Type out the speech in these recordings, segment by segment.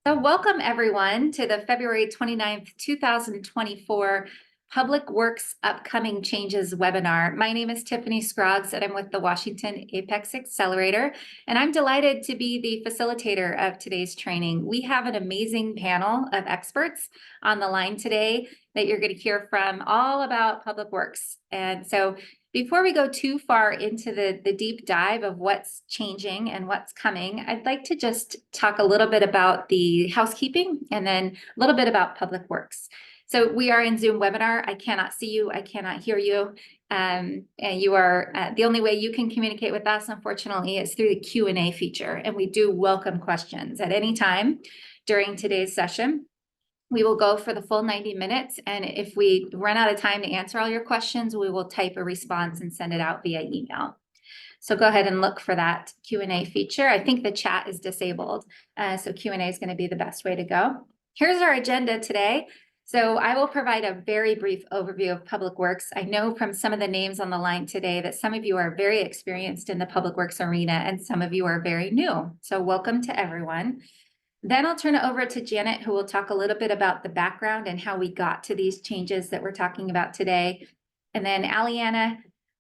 So welcome everyone to the February 29th, 2024 Public Works Upcoming Changes webinar. My name is Tiffany Scroggs and I'm with the Washington Apex Accelerator, and I'm delighted to be the facilitator of today's training. We have an amazing panel of experts on the line today that you're going to hear from all about public works. And so before we go too far into the deep dive of what's changing and what's coming, I'd like to just talk a little bit about the housekeeping and then a little bit about public works. So we are in Zoom webinar. I cannot see you. I cannot hear you. And you are the only way you can communicate with us, unfortunately, is through the Q&A feature. And we do welcome questions at any time during today's session. We will go for the full 90 minutes, and if we run out of time to answer all your questions, we will type a response and send it out via email. So go ahead and look for that Q&A feature. I think the chat is disabled, so Q&A is going to be the best way to go. Here's our agenda today. So I will provide a very brief overview of public works. I know from some of the names on the line today that some of you are very experienced in the public works arena and some of you are very new. So welcome to everyone. Then I'll turn it over to Janet, who will talk a little bit about the background and how we got to these changes that we're talking about today. And then Aliana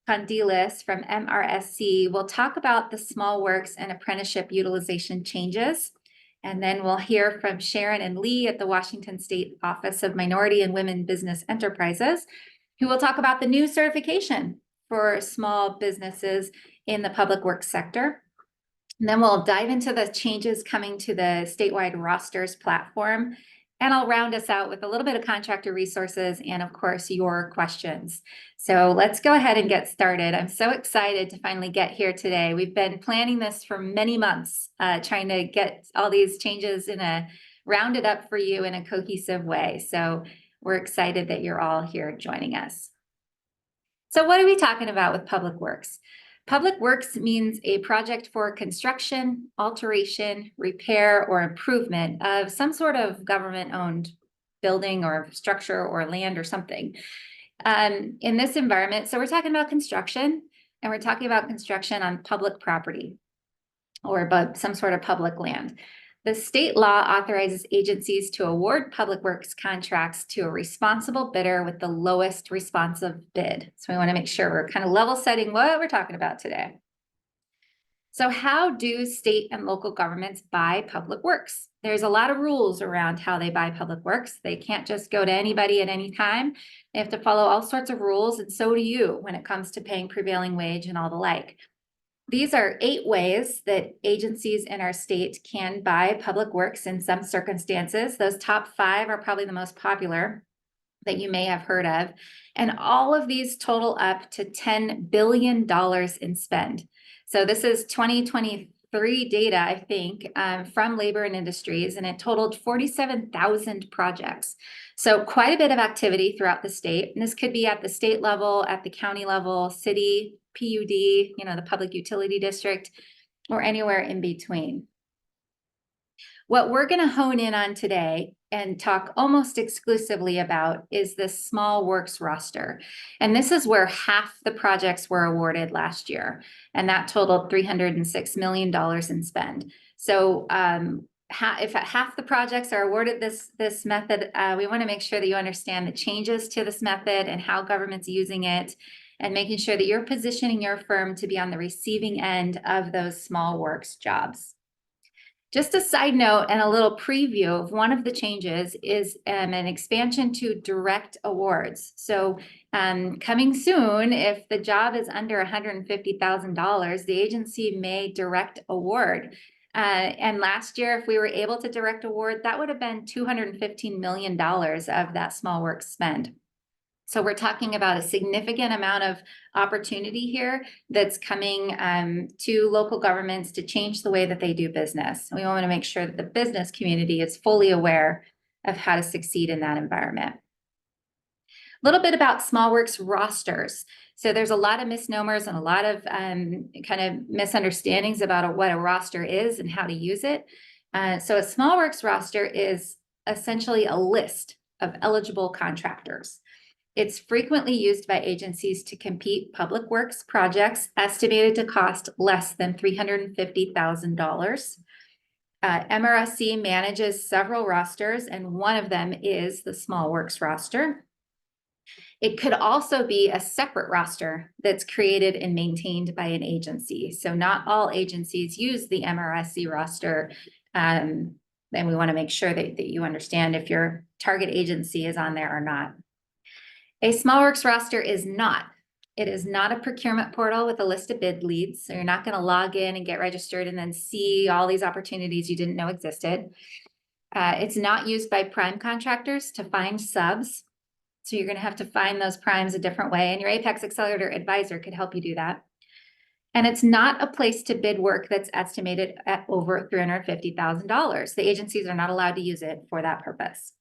Condilis from MRSC will talk about the small works and apprenticeship utilization changes. And then we'll hear from Sharon and Lee at the Washington State Office of Minority and Women Business Enterprises, who will talk about the new certification for small businesses in the public works sector. And then we'll dive into the changes coming to the statewide rosters platform. And I'll round us out with a little bit of contractor resources and, of course, your questions. So let's go ahead and get started. I'm so excited to finally get here today. We've been planning this for many months, trying to get all these changes rounded up for you in a cohesive way. So we're excited that you're all here joining us. So what are we talking about with public works? Public works means a project for construction, alteration, repair, or improvement of some sort of government-owned building or structure or land or something. In this environment, so we're talking about construction, and we're talking about construction on public property or about some sort of public land. The state law authorizes agencies to award public works contracts to a responsible bidder with the lowest responsive bid. So we want to make sure we're kind of level setting what we're talking about today. So how do state and local governments buy public works? There's a lot of rules around how they buy public works. They can't just go to anybody at any time. They have to follow all sorts of rules, and so do you when it comes to paying prevailing wage and all the like. These are 8 ways that agencies in our state can buy public works in some circumstances. Those top 5 are probably the most popular that you may have heard of. And all of these total up to $10 billion in spend. So this is 2023 data, I think, from Labor and Industries, and it totaled 47,000 projects. So quite a bit of activity throughout the state. And this could be at the state level, at the county level, city, PUD, the public utility district, or anywhere in between. What we're going to hone in on today and talk almost exclusively about is the small works roster. And this is where half the projects were awarded last year, and that totaled $306 million in spend. So if half the projects are awarded this method, we want to make sure that you understand the changes to this method and how government's using it, and making sure that you're positioning your firm to be on the receiving end of those small works jobs. Just a side note and a little preview of one of the changes is an expansion to direct awards. So coming soon, if the job is under $150,000, the agency may direct award. And last year, if we were able to direct award, that would have been $215 million of that small works spend. So we're talking about a significant amount of opportunity here that's coming to local governments to change the way that they do business. We want to make sure that the business community is fully aware of how to succeed in that environment. A little bit about small works rosters. So there's a lot of misnomers and a lot of kind of misunderstandings about what a roster is and how to use it. So a small works roster is essentially a list of eligible contractors. It's frequently used by agencies to compete public works projects estimated to cost less than $350,000. MRSC manages several rosters, and one of them is the Small Works Roster. It could also be a separate roster that's created and maintained by an agency. So not all agencies use the MRSC roster. And we want to make sure that you understand if your target agency is on there or not. A Small Works roster is not. It is not a procurement portal with a list of bid leads. So you're not going to log in and get registered and then see all these opportunities you didn't know existed. It's not used by prime contractors to find subs. So you're going to have to find those primes a different way, and your Apex Accelerator advisor could help you do that. And it's not a place to bid work that's estimated at over $350,000. The agencies are not allowed to use it for that purpose.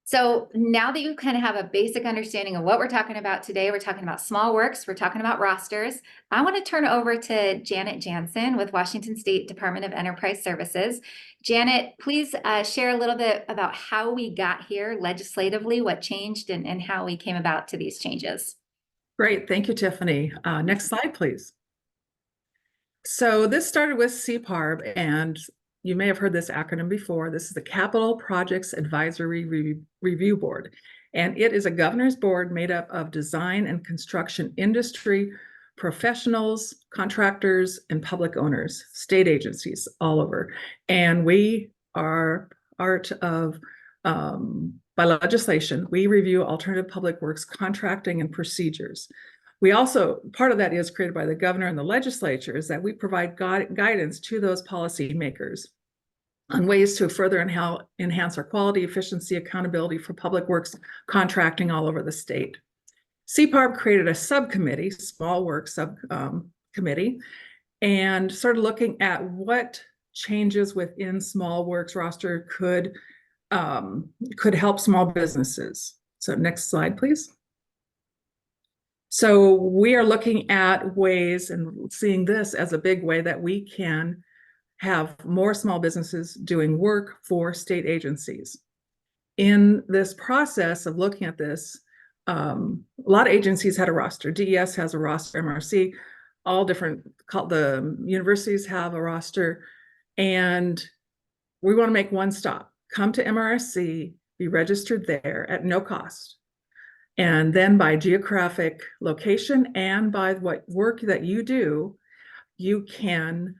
So now that you kind of have a basic understanding of what we're talking about today, we're talking about small works, we're talking about rosters. I want to turn over to Janet Jansen with Washington State Department of Enterprise Services. Janet, please share a little bit about how we got here legislatively, what changed, and how we came about to these changes. Great, thank you, Tiffany. Next slide, please. So this started with CPARB, and you may have heard this acronym before. This is the Capital Projects Advisory Review Board, and it is a governor's board made up of design and construction industry professionals, contractors, and public owners, state agencies all over. And we are part of, by legislation, we review alternative public works contracting and procedures. We also, part of that is created by the governor and the legislature, is that we provide guidance to those policymakers on ways to further enhance our quality, efficiency, accountability for public works contracting all over the state. CPARB created a subcommittee, Small Works Subcommittee, and started looking at what changes within Small Works Roster could help small businesses. So next slide, please. So we are looking at ways and seeing this as a big way that we can have more small businesses doing work for state agencies. In this process of looking at this, a lot of agencies had a roster. DES has a roster, MRSC, all different, the universities have a roster, and we want to make one stop. Come to MRSC, be registered there at no cost. And then by geographic location and by what work that you do, you can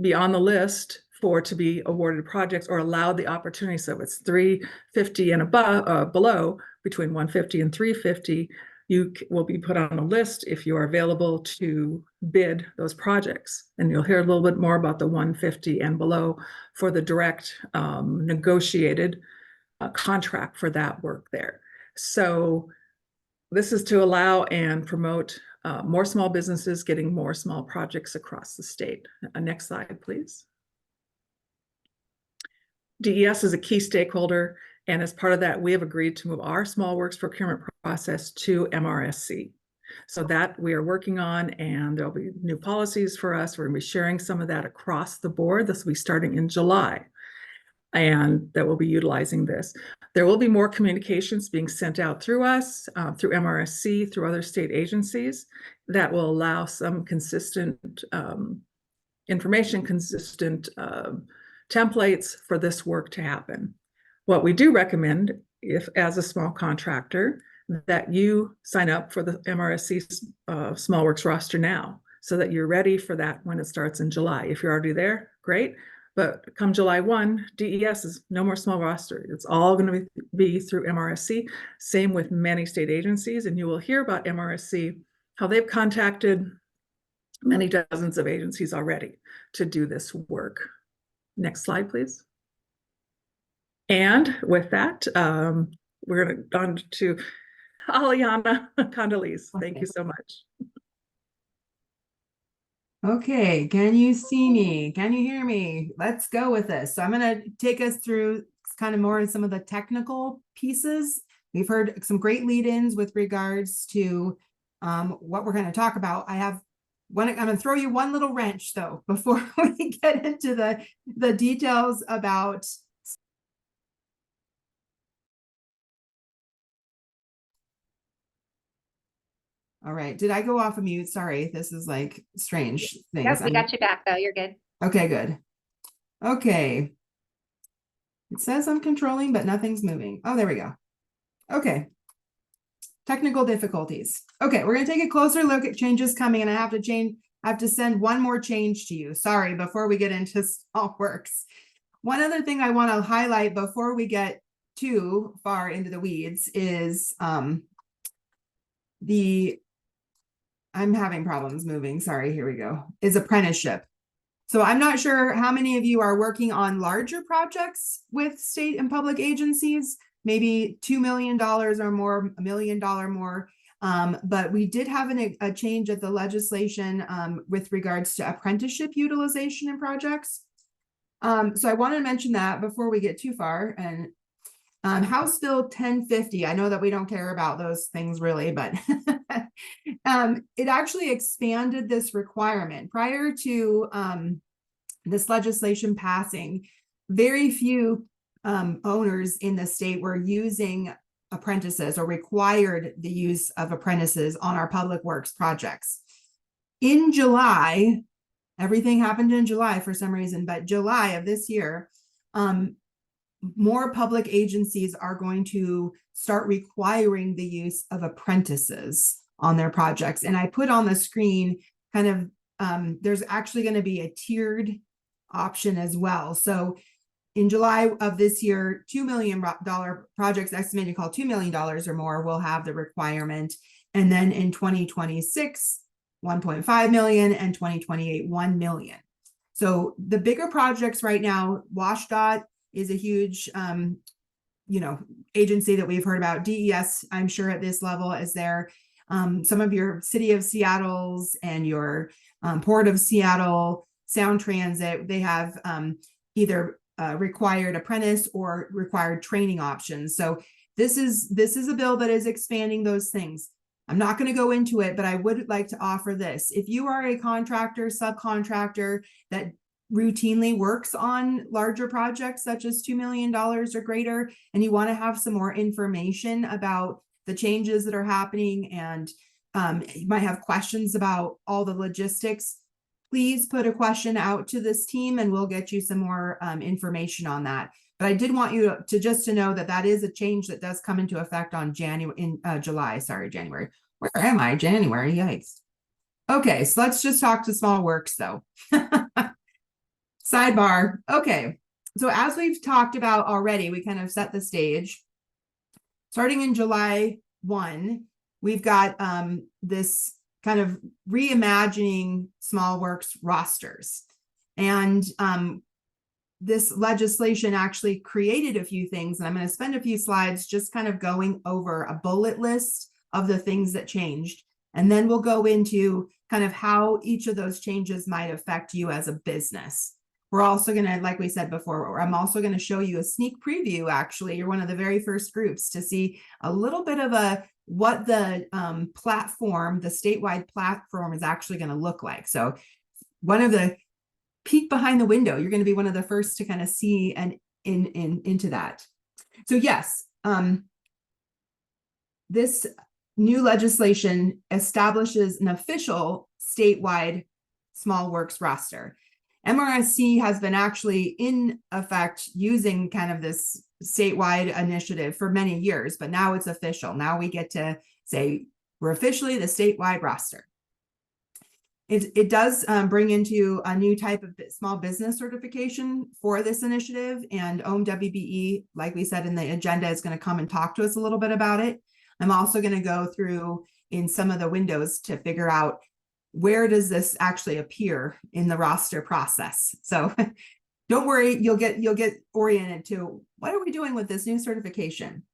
be on the list to be awarded projects or allowed the opportunity. So it's 350 and above, below, between 150 and 350, you will be put on a list if you are available to bid those projects. And you'll hear a little bit more about the 150 and below for the direct negotiated contract for that work there. So this is to allow and promote more small businesses getting more small projects across the state. Next slide, please. DES is a key stakeholder, and as part of that, we have agreed to move our small works procurement process to MRSC. So that we are working on, and there'll be new policies for us. We're going to be sharing some of that across the board. This will be starting in July, and that will be utilizing this. There will be more communications being sent out through us, through MRSC, through other state agencies that will allow some consistent information, consistent templates for this work to happen. What we do recommend, if as a small contractor, that you sign up for the MRSC Small Works Roster now, so that you're ready for that when it starts in July. If you're already there, great. But come July 1, DES is no more small roster. It's all going to be through MRSC. Same with many state agencies. And you will hear about MRSC, how they've contacted many dozens of agencies already to do this work. Next slide, please. And with that, we're going to on to Aliana Condoleezza. Thank you so much. Okay, can you see me? Can you hear me? Let's go with this. So I'm going to take us through kind of more in some of the technical pieces. We've heard some great lead-ins with regards to what we're going to talk about. I'm going to throw you one little wrench though before we get into the details about All right. Did I go off of mute? Sorry. This is like strange things. Yep, we got you back though. You're good. Okay, good. Okay. It says I'm controlling, but nothing's moving. Oh, there we go. Okay. Technical difficulties. Okay, we're going to take a closer look at changes coming, and I have to send one more change to you. Sorry, before we get into Small Works. One other thing I want to highlight before we get too far into the weeds is I'm having problems moving. Sorry, here we go. Is apprenticeship. So I'm not sure how many of you are working on larger projects with state and public agencies, maybe $2 million or more, $1 million more. But we did have a change at the legislation with regards to apprenticeship utilization in projects. So I want to mention that before we get too far. And House Bill 1050, I know that we don't care about those things really, but it actually expanded this requirement. Prior to this legislation passing, very few owners in the state were using apprentices or required the use of apprentices on our public works projects. In July, everything happened in July for some reason, but July of this year, more public agencies are going to start requiring the use of apprentices on their projects. And I put on the screen kind of, there's actually going to be a tiered option as well. So in July of this year, $2 million projects estimated called $2 million or more will have the requirement. And then in 2026, 1.5 million, and 2028, 1 million. So the bigger projects right now, WashDOT is a huge, agency that we've heard about. DES, I'm sure at this level is there. Some of your City of Seattle's and your Port of Seattle, Sound Transit, they have either required apprentice or required training options. So this is a bill that is expanding those things. I'm not going to go into it, but I would like to offer this. If you are a contractor, subcontractor that routinely works on larger projects such as $2 million or greater, and you want to have some more information about the changes that are happening, and you might have questions about all the logistics, please put a question out to this team and we'll get you some more information on that. But I did want you to know that is a change that does come into effect on July. Where am I? January, yikes. Okay, so let's just talk to Small Works though. Sidebar. Okay, so as we've talked about already, we kind of set the stage. Starting in July 1, we've got this kind of reimagining small works rosters. And this legislation actually created a few things, and I'm going to spend a few slides just kind of going over a bullet list of the things that changed. And then we'll go into kind of how each of those changes might affect you as a business. We're also going to, like we said before, I'm also going to show you a sneak preview. Actually, you're one of the very first groups to see a little bit of what the platform, the statewide platform, is actually going to look like. So one of the peek behind the window, you're going to be one of the first to kind of see and into that. So yes, this new legislation establishes an official statewide small works roster. MRSC has been actually in effect using kind of this statewide initiative for many years, but now it's official. Now we get to say we're officially the statewide roster. It does bring into a new type of small business certification for this initiative, and OMWBE, like we said in the agenda, is going to come and talk to us a little bit about it. I'm also going to go through in some of the windows to figure out where does this actually appear in the roster process. So don't worry, you'll get oriented to what are we doing with this new certification.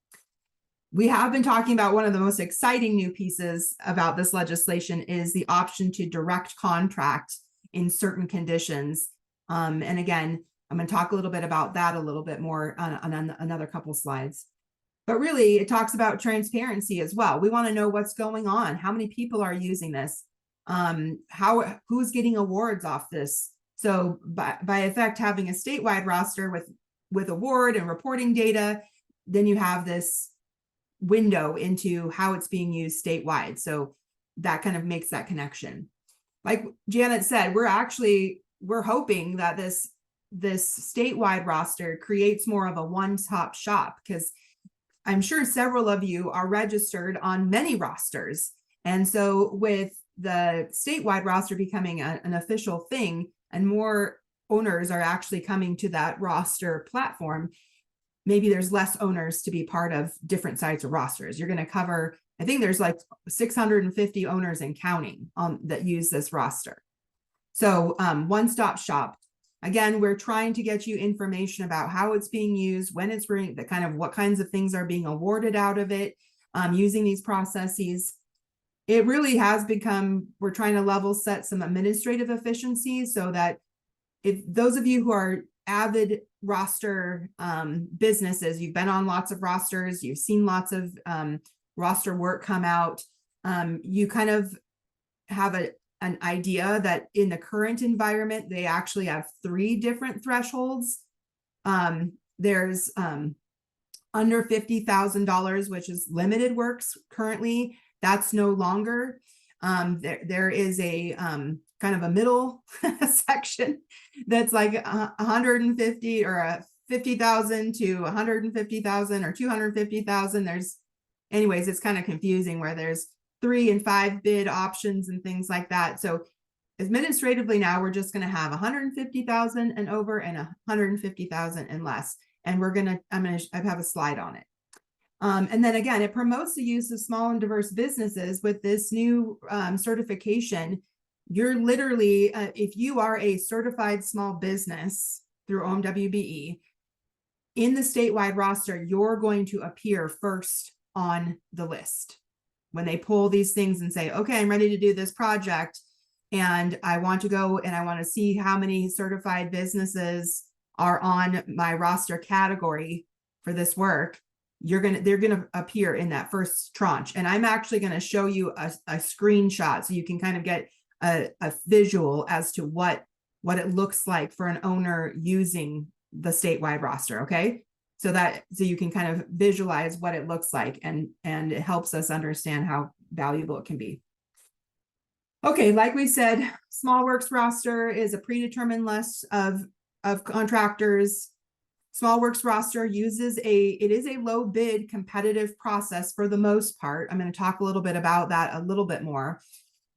We have been talking about one of the most exciting new pieces about this legislation is the option to direct contract in certain conditions. And again, I'm going to talk a little bit about that a little bit more on another couple slides. But really, it talks about transparency as well. We want to know what's going on. How many people are using this? Who's getting awards off this? So by effect, having a statewide roster with award and reporting data, then you have this window into how it's being used statewide. So that kind of makes that connection. Like Janet said, we're hoping that this statewide roster creates more of a one-stop shop, because I'm sure several of you are registered on many rosters. And so with the statewide roster becoming an official thing and more owners are actually coming to that roster platform, maybe there's less owners to be part of different sites or rosters. You're going to cover, I think there's like 650 owners and counting that use this roster. So one-stop shop. Again, we're trying to get you information about how it's being used, when it's being, the kind of what kinds of things are being awarded out of it, using these processes. It really has become, we're trying to level set some administrative efficiencies so that if those of you who are avid roster businesses, you've been on lots of rosters, you've seen lots of roster work come out, you kind of have an idea that in the current environment, they actually have 3 different thresholds. There's under $50,000, which is limited works currently. That's no longer. There is a kind of a middle section that's like 150 or a 50,000 to 150,000 or 250,000. Anyways, it's kind of confusing where there's 3 and 5 bid options and things like that. So administratively now we're just going to have 150,000 and over and 150,000 and less. And I have a slide on it. And then again, it promotes the use of small and diverse businesses with this new certification. You're literally, if you are a certified small business through OMWBE, in the statewide roster, you're going to appear first on the list. When they pull these things and say, okay, I'm ready to do this project, and I want to go and I want to see how many certified businesses are on my roster category for this work, they're going to appear in that first tranche. And I'm actually going to show you a screenshot so you can kind of get a visual as to what it looks like for an owner using the statewide roster. Okay. So you can kind of visualize what it looks like, and it helps us understand how valuable it can be. Okay, like we said, Small Works Roster is a predetermined list of contractors. Small Works Roster it is a low bid competitive process for the most part. I'm going to talk a little bit about that a little bit more,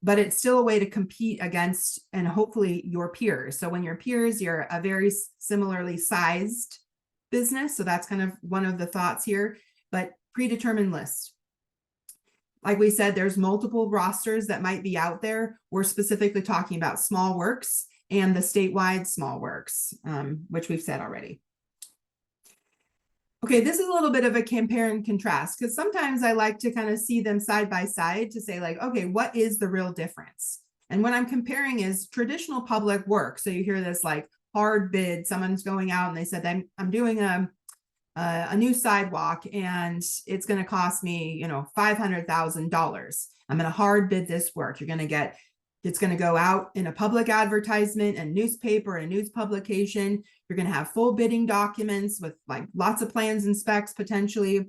but it's still a way to compete against and hopefully your peers. So when your peers, you're a very similarly sized business. So that's kind of one of the thoughts here, but predetermined list. Like we said, there's multiple rosters that might be out there. We're specifically talking about Small Works and the statewide Small Works, which we've said already. Okay, this is a little bit of a compare and contrast, because sometimes I like to kind of see them side by side to say like, okay, what is the real difference? And what I'm comparing is traditional public work. So you hear this like hard bid, someone's going out and they said, I'm doing a new sidewalk and it's going to cost me, $500,000. I'm going to hard bid this work. It's going to go out in a public advertisement and newspaper and a news publication. You're going to have full bidding documents with like lots of plans and specs potentially.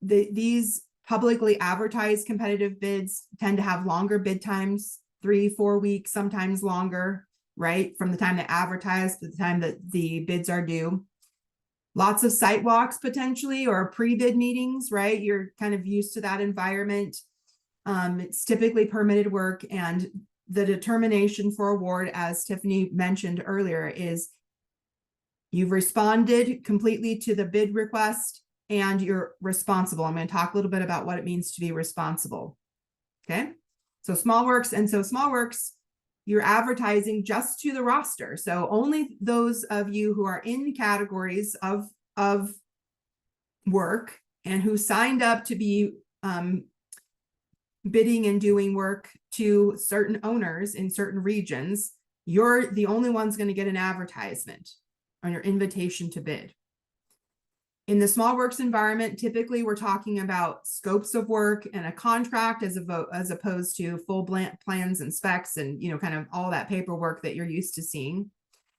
These publicly advertised competitive bids tend to have longer bid times, 3-4 weeks, sometimes longer, right? From the time they advertise to the time that the bids are due. Lots of site walks potentially, or pre-bid meetings, right? You're kind of used to that environment. It's typically permitted work, and the determination for award, as Tiffany mentioned earlier, is you've responded completely to the bid request and you're responsible. I'm going to talk a little bit about what it means to be responsible. Okay. So Small Works, you're advertising just to the roster. So only those of you who are in categories of work and who signed up to be bidding and doing work to certain owners in certain regions, you're the only ones going to get an advertisement on your invitation to bid. In the Small Works environment, typically we're talking about scopes of work and a contract as opposed to full plans and specs and, kind of all that paperwork that you're used to seeing.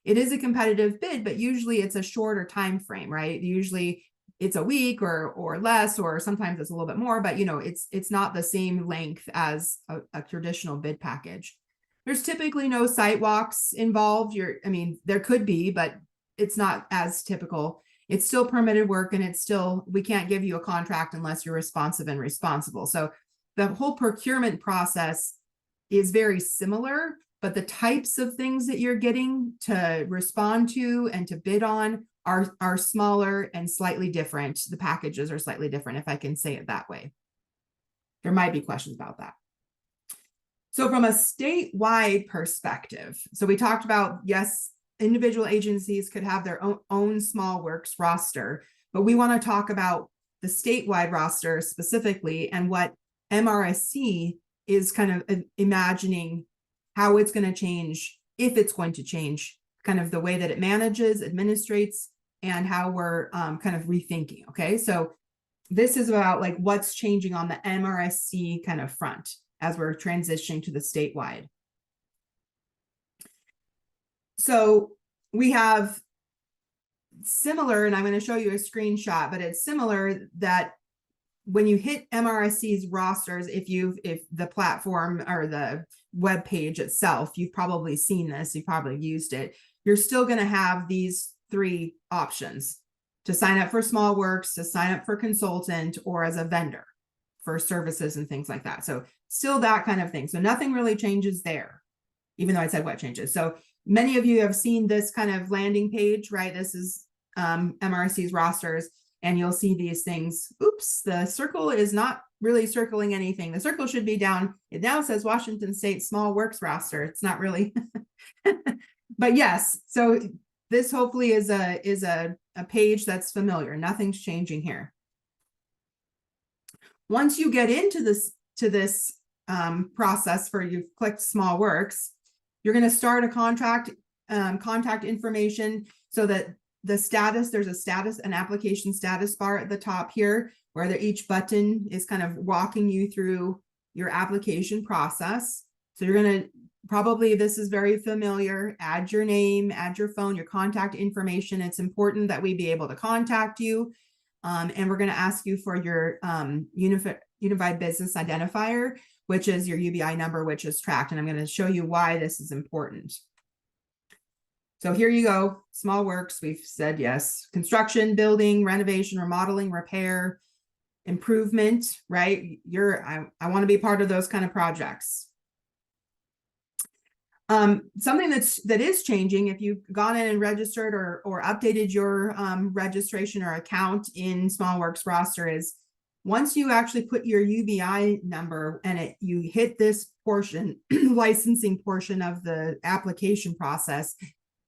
It is a competitive bid, but usually it's a shorter time frame, right? Usually it's a week or less, or sometimes it's a little bit more, but you know, it's not the same length as a traditional bid package. There's typically no site walks involved. I mean, there could be, but it's not as typical. It's still permitted work, and it's still, we can't give you a contract unless you're responsive and responsible. So the whole procurement process is very similar, but the types of things that you're getting to respond to and to bid on are smaller and slightly different. The packages are slightly different, if I can say it that way. There might be questions about that. So from a statewide perspective, so we talked about, yes, individual agencies could have their own small works roster, but we want to talk about the statewide roster specifically and what MRSC is kind of imagining how it's going to change, if it's going to change, kind of the way that it manages, administrates, and how we're kind of rethinking. Okay, so this is about like what's changing on the MRSC kind of front as we're transitioning to the statewide. So we have similar, and I'm going to show you a screenshot, but it's similar that when you hit MRSC's rosters, if the platform or the web page itself, you've probably seen this, you've probably used it, you're still going to have these three options: to sign up for small works, to sign up for consultant, or as a vendor for services and things like that. So still that kind of thing. So nothing really changes there, even though I said what changes. So many of you have seen this kind of landing page, right? This is MRSC's rosters, and you'll see these things. Oops, the circle is not really circling anything. The circle should be down. It now says Washington State Small Works Roster. It's not really, but yes. So this hopefully is a page that's familiar. Nothing's changing here. Once you get into this process for you've clicked small works, you're going to start a contact information, so that the status, there's a status, an application status bar at the top here, where each button is kind of walking you through your application process. So you're going to probably, this is very familiar, add your name, add your phone, your contact information. It's important that we be able to contact you. And we're going to ask you for your Unified Business Identifier, which is your UBI number, which is tracked. And I'm going to show you why this is important. So here you go, small works, we've said yes. Construction, building, renovation, remodeling, repair, improvement, right? I want to be part of those kind of projects. Something that is changing, if you've gone in and registered or updated your registration or account in Small Works Roster, is once you actually put your UBI number and you hit this portion, licensing portion of the application process,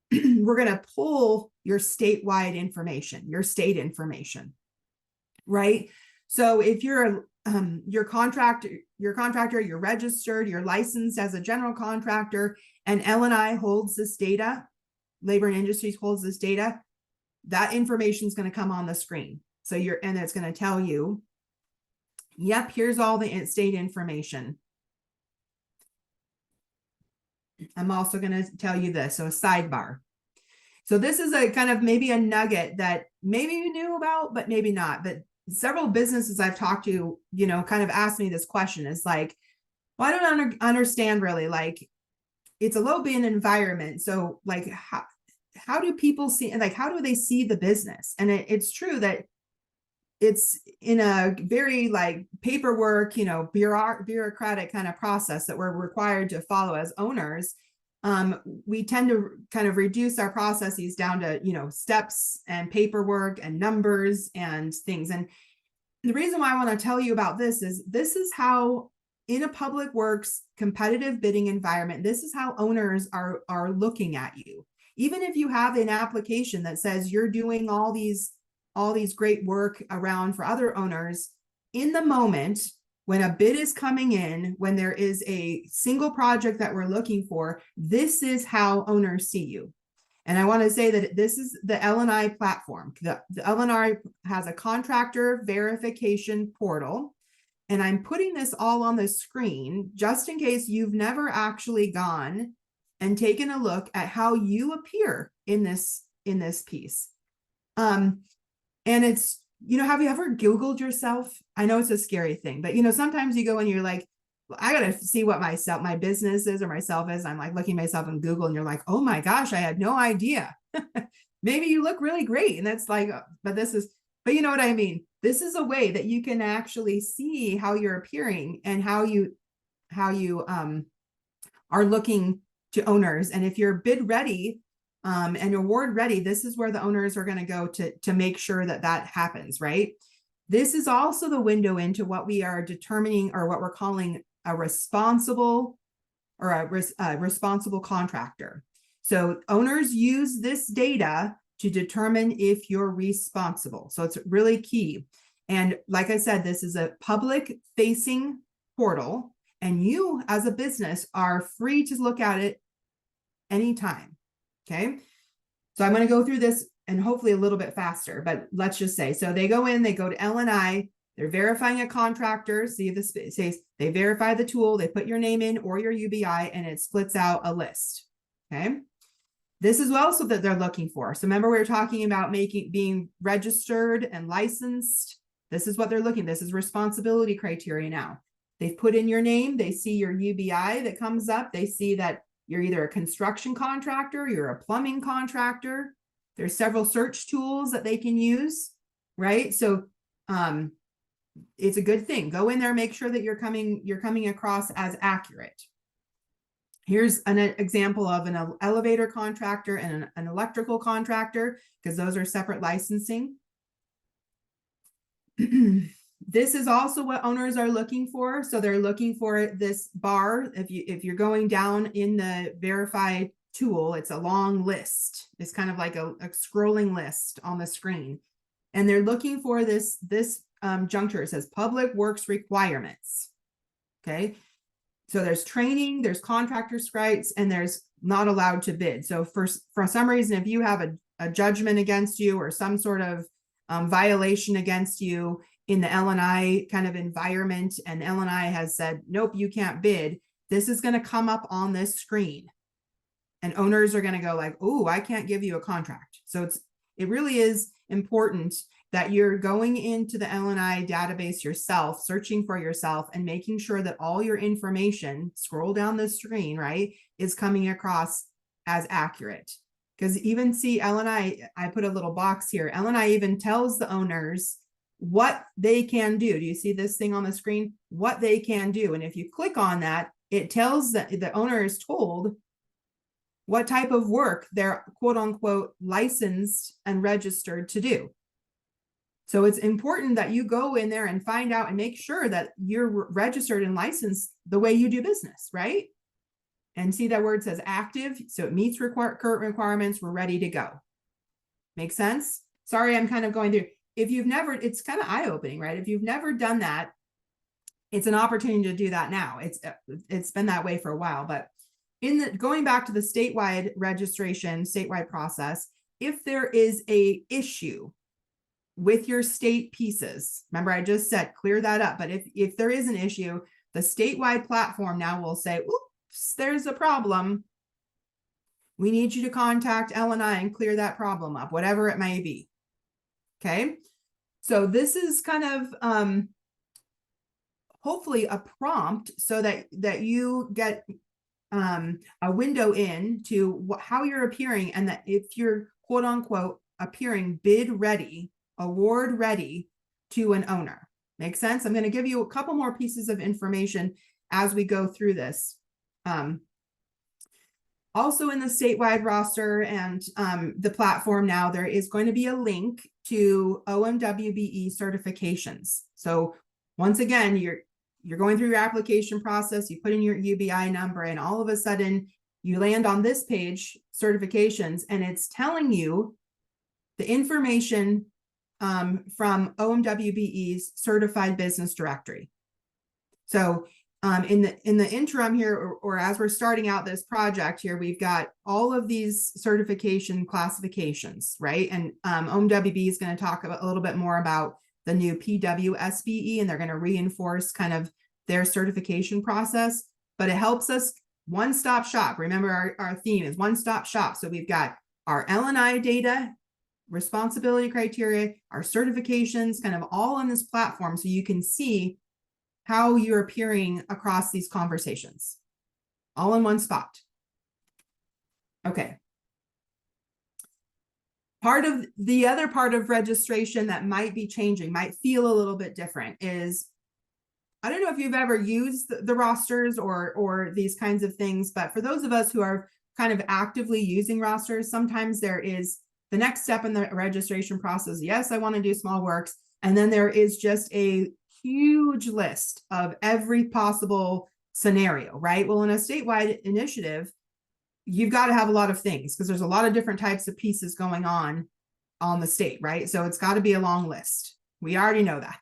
we're going to pull your statewide information, your state information, right? So if you're your contractor, you're registered, you're licensed as a general contractor, and L&I holds this data, Labor and Industries holds this data, that information is going to come on the screen. So and it's going to tell you, yep, here's all the state information. I'm also going to tell you this, so a sidebar. So this is a kind of maybe a nugget that maybe you knew about, but maybe not. But several businesses I've talked to, kind of asked me this question. Is like, well, I don't understand really, like, it's a low bin environment. So like, how do people see, like, how do they see the business? And it's true that it's in a very like paperwork, bureaucratic kind of process that we're required to follow as owners. We tend to kind of reduce our processes down to, steps and paperwork and numbers and things. And the reason why I want to tell you about this is how, in a public works competitive bidding environment, this is how owners are looking at you. Even if you have an application that says you're doing all these great work around for other owners, in the moment when a bid is coming in, when there is a single project that we're looking for, this is how owners see you. And I want to say that this is the L&I platform. The L&I has a contractor verification portal, and I'm putting this all on the screen just in case you've never actually gone and taken a look at how you appear in this piece. And have you ever Googled yourself? I know it's a scary thing, but sometimes you go and you're like, well, I gotta see what my business is or myself is. I'm like looking myself in Google and you're like, oh my gosh, I had no idea. Maybe you look really great. And that's like, but you know what I mean? This is a way that you can actually see how you're appearing and how you are looking to owners. And if you're bid ready, and award ready, this is where the owners are going to go to make sure that happens, right? This is also the window into what we are determining, or what we're calling a responsible contractor. So owners use this data to determine if you're responsible. So it's really key. And like I said, this is a public facing portal, and you as a business are free to look at it anytime. Okay, so I'm going to go through this and hopefully a little bit faster, but let's just say, so they go in, they go to L&I, they're verifying a contractor. See, this says they verify the tool, they put your name in or your UBI, and it splits out a list. Okay, this is also that they're looking for. So remember, we were talking about being registered and licensed. This is what they're looking. This is responsibility criteria now. They've put in your name, they see your UBI that comes up, they see that you're either a construction contractor, you're a plumbing contractor. There's several search tools that they can use, right? So it's a good thing. Go in there, make sure that you're coming across as accurate. Here's an example of an elevator contractor and an electrical contractor, because those are separate licensing. This is also what owners are looking for. So they're looking for this bar. If you're going down in the verify tool, it's a long list. It's kind of like a scrolling list on the screen. And they're looking for this juncture. It says public works requirements. Okay. So there's training, there's contractor rights, and there's not allowed to bid. So for some reason, if you have a judgment against you or some sort of violation against you in the L&I kind of environment, and L&I has said, nope, you can't bid, this is going to come up on this screen. And owners are going to go like, oh, I can't give you a contract. So it really is important that you're going into the L&I database yourself, searching for yourself, and making sure that all your information, scroll down the screen, right, is coming across as accurate. Because even see L&I put a little box here. L&I even tells the owners what they can do. Do you see this thing on the screen? What they can do. And if you click on that, it tells that the owner is told what type of work they're quote unquote licensed and registered to do. So it's important that you go in there and find out and make sure that you're registered and licensed the way you do business, right? And see that where it says active. So it meets current requirements. We're ready to go. Make sense? Sorry, I'm kind of going through. If you've never, it's kind of eye-opening, right? If you've never done that, it's an opportunity to do that now. It's been that way for a while, but going back to the statewide registration, statewide process, if there is a issue with your state pieces, remember I just said clear that up, but if there is an issue, the statewide platform now will say, oops, there's a problem. We need you to contact L&I and clear that problem up, whatever it may be. Okay, so this is kind of hopefully a prompt so that you get a window in to how you're appearing, and that if you're quote unquote appearing bid ready, award ready to an owner. Make sense? I'm going to give you a couple more pieces of information as we go through this. Also in the statewide roster and the platform now, there is going to be a link to OMWBE certifications. So once again, you're going through your application process, you put in your UBI number, and all of a sudden you land on this page, certifications, and it's telling you the information from OMWBE's certified business directory. So in the interim here, or as we're starting out this project here, we've got all of these certification classifications, right? And OMWBE is going to talk a little bit more about the new PWSBE, and they're going to reinforce kind of their certification process, but it helps us one-stop shop. Remember our theme is one-stop shop. So we've got our L&I data responsibility criteria, our certifications, kind of all on this platform so you can see how you're appearing across these conversations, all in one spot. Okay. The other part of registration that might be changing, might feel a little bit different is, I don't know if you've ever used the rosters or these kinds of things, but for those of us who are kind of actively using rosters, sometimes there is the next step in the registration process. Yes, I want to do small works. And then there is just a huge list of every possible scenario, right? Well, in a statewide initiative, you've got to have a lot of things because there's a lot of different types of pieces going on the state, right? So it's got to be a long list. We already know that.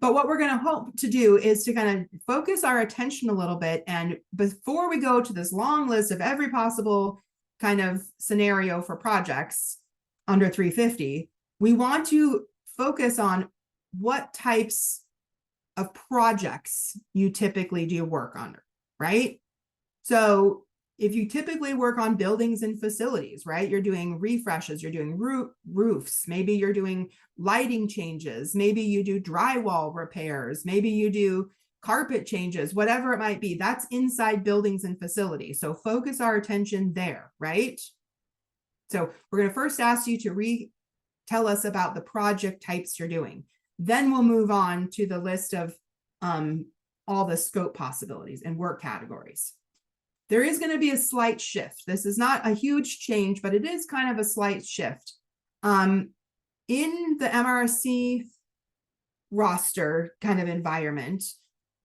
But what we're going to hope to do is to kind of focus our attention a little bit. And before we go to this long list of every possible kind of scenario for projects under 350, we want to focus on what types of projects you typically do work on, right? So if you typically work on buildings and facilities, right, you're doing refreshes, you're doing roofs, maybe you're doing lighting changes, maybe you do drywall repairs, maybe you do carpet changes, whatever it might be, that's inside buildings and facilities. So focus our attention there, right? So we're going to first ask you to tell us about the project types you're doing. Then we'll move on to the list of all the scope possibilities and work categories. There is going to be a slight shift. This is not a huge change, but it is kind of a slight shift. In the MRSC roster kind of environment,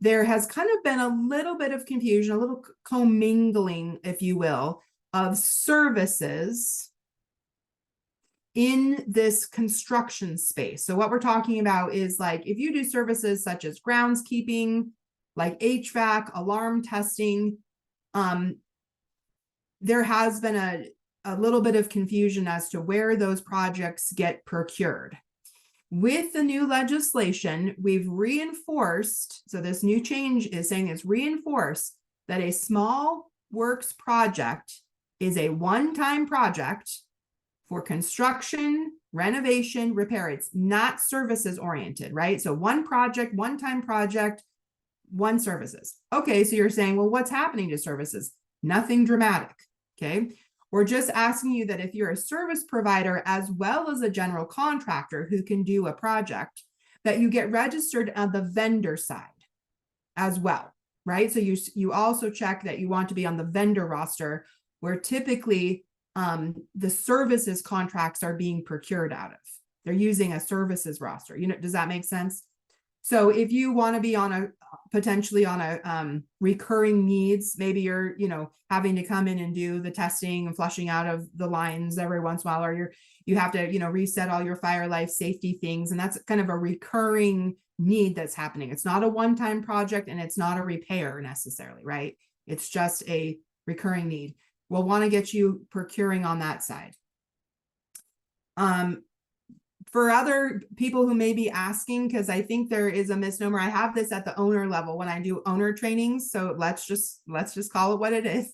there has kind of been a little bit of confusion, a little commingling, if you will, of services in this construction space. So what we're talking about is like, if you do services such as groundskeeping, like HVAC, alarm testing, there has been a little bit of confusion as to where those projects get procured. With the new legislation, we've reinforced, so this new change is saying it's reinforced that a small works project is a one-time project for construction, renovation, repair. It's not services oriented, right? So one project, one-time project, one services. Okay, so you're saying, well, what's happening to services? Nothing dramatic, okay? We're just asking you that if you're a service provider as well as a general contractor who can do a project, that you get registered on the vendor side as well, right? So you also check that you want to be on the vendor roster where typically the services contracts are being procured out of. They're using a services roster. Does that make sense? So if you want to be on potentially on a recurring needs, maybe you're, having to come in and do the testing and flushing out of the lines every once in a while, or you have to, reset all your fire life safety things. And that's kind of a recurring need that's happening. It's not a one-time project and it's not a repair necessarily, right? It's just a recurring need. We'll want to get you procuring on that side. For other people who may be asking, because I think there is a misnomer, I have this at the owner level when I do owner trainings. So let's just call it what it is.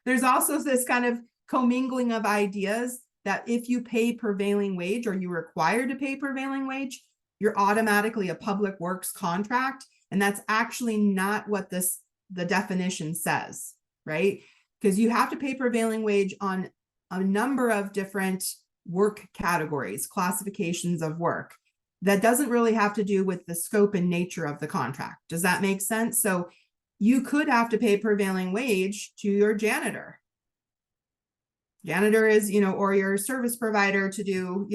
There's also this kind of commingling of ideas that if you pay prevailing wage or you're required to pay prevailing wage, you're automatically a public works contract. And that's actually not what the definition says, right? Because you have to pay prevailing wage on a number of different work categories, classifications of work. That doesn't really have to do with the scope and nature of the contract. Does that make sense? So you could have to pay prevailing wage to your janitor. Janitor is, or your service provider to do,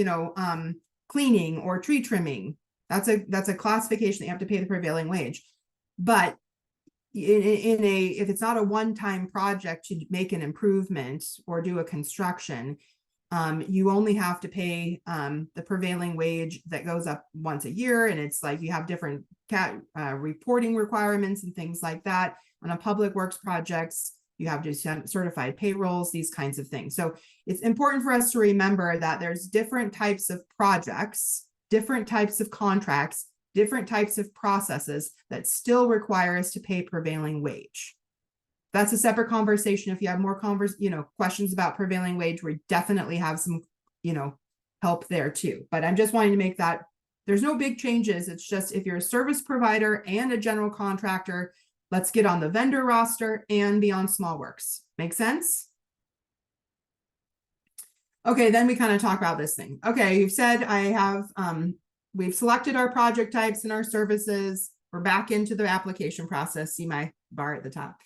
cleaning or tree trimming. That's a classification that you have to pay the prevailing wage. But if it's not a one-time project to make an improvement or do a construction, you only have to pay the prevailing wage that goes up once a year. And it's like you have different reporting requirements and things like that. On a public works projects, you have to send certified payrolls, these kinds of things. So it's important for us to remember that there's different types of projects, different types of contracts, different types of processes that still require us to pay prevailing wage. That's a separate conversation. If you have more questions about prevailing wage, we definitely have some help there too. But I'm just wanting to make that there's no big changes. It's just if you're a service provider and a general contractor, let's get on the vendor roster and be on small works. Make sense? Okay, then we kind of talk about this thing. Okay, you've said we've selected our project types and our services. We're back into the application process. See my bar at the top.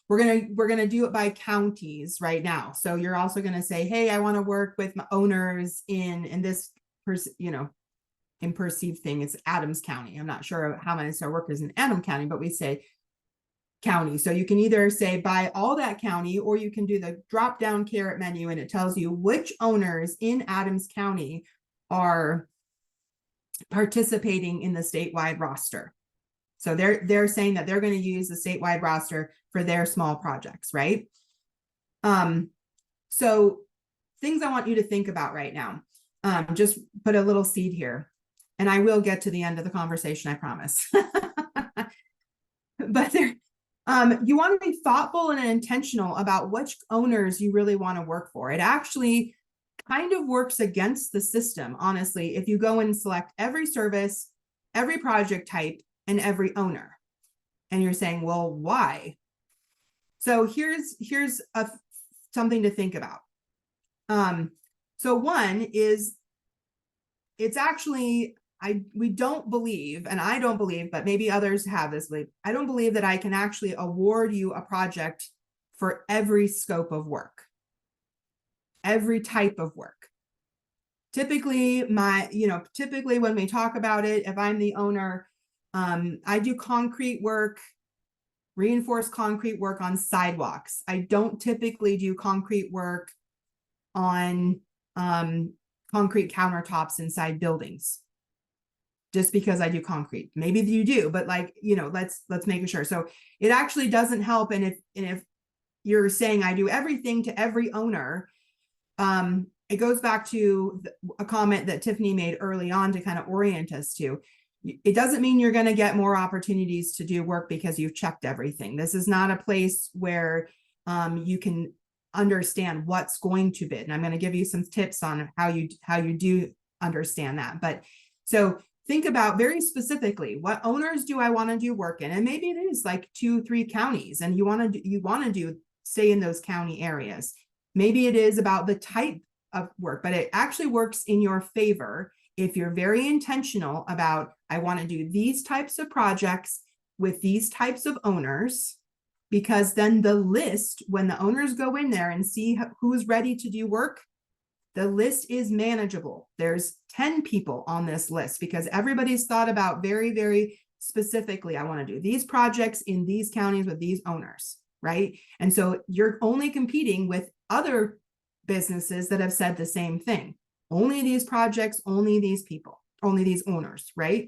We're gonna do it by counties right now. So you're also gonna say, hey, I want to work with my owners in this in perceived thing. It's Adams County. I'm not sure how many our workers in Adams County, but we say county. So you can either say by all that county, or you can do the drop down caret menu and it tells you which owners in Adams County are participating in the statewide roster. So they're saying that they're going to use the statewide roster for their small projects, right? So things I want you to think about right now. Just put a little seed here, and I will get to the end of the conversation, I promise. But you want to be thoughtful and intentional about which owners you really want to work for. It actually kind of works against the system, honestly, if you go and select every service, every project type, and every owner. And you're saying, well, why? So here's something to think about. So one is, it's actually, we don't believe, and I don't believe, but maybe others have this belief. I don't believe that I can actually award you a project for every scope of work, every type of work. Typically, typically when we talk about it, if I'm the owner, I do concrete work, reinforced concrete work on sidewalks. I don't typically do concrete work on concrete countertops inside buildings, just because I do concrete. Maybe you do, but let's make sure. So it actually doesn't help. And if you're saying I do everything to every owner, it goes back to a comment that Tiffany made early on to kind of orient us to. It doesn't mean you're going to get more opportunities to do work because you've checked everything. This is not a place where you can understand what's going to bid. And I'm going to give you some tips on how you do understand that. But so think about very specifically, what owners do I want to do work in? And maybe it is like 2-3 counties, and you want to stay in those county areas. Maybe it is about the type of work, but it actually works in your favor if you're very intentional about, I want to do these types of projects with these types of owners, because then the list, when the owners go in there and see who's ready to do work, the list is manageable. There's 10 people on this list because everybody's thought about very, very specifically, I want to do these projects in these counties with these owners, right? And so you're only competing with other businesses that have said the same thing. Only these projects, only these people, only these owners, right?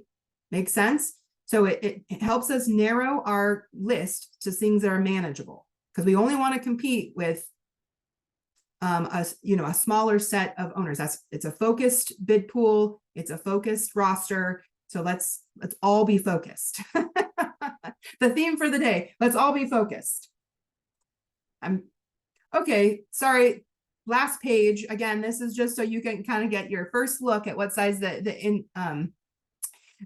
Makes sense? So it helps us narrow our list to things that are manageable, because we only want to compete with a smaller set of owners. It's a focused bid pool. It's a focused roster. So let's all be focused. The theme for the day, let's all be focused. Okay, sorry. Last page. Again, this is just so you can kind of get your first look at what size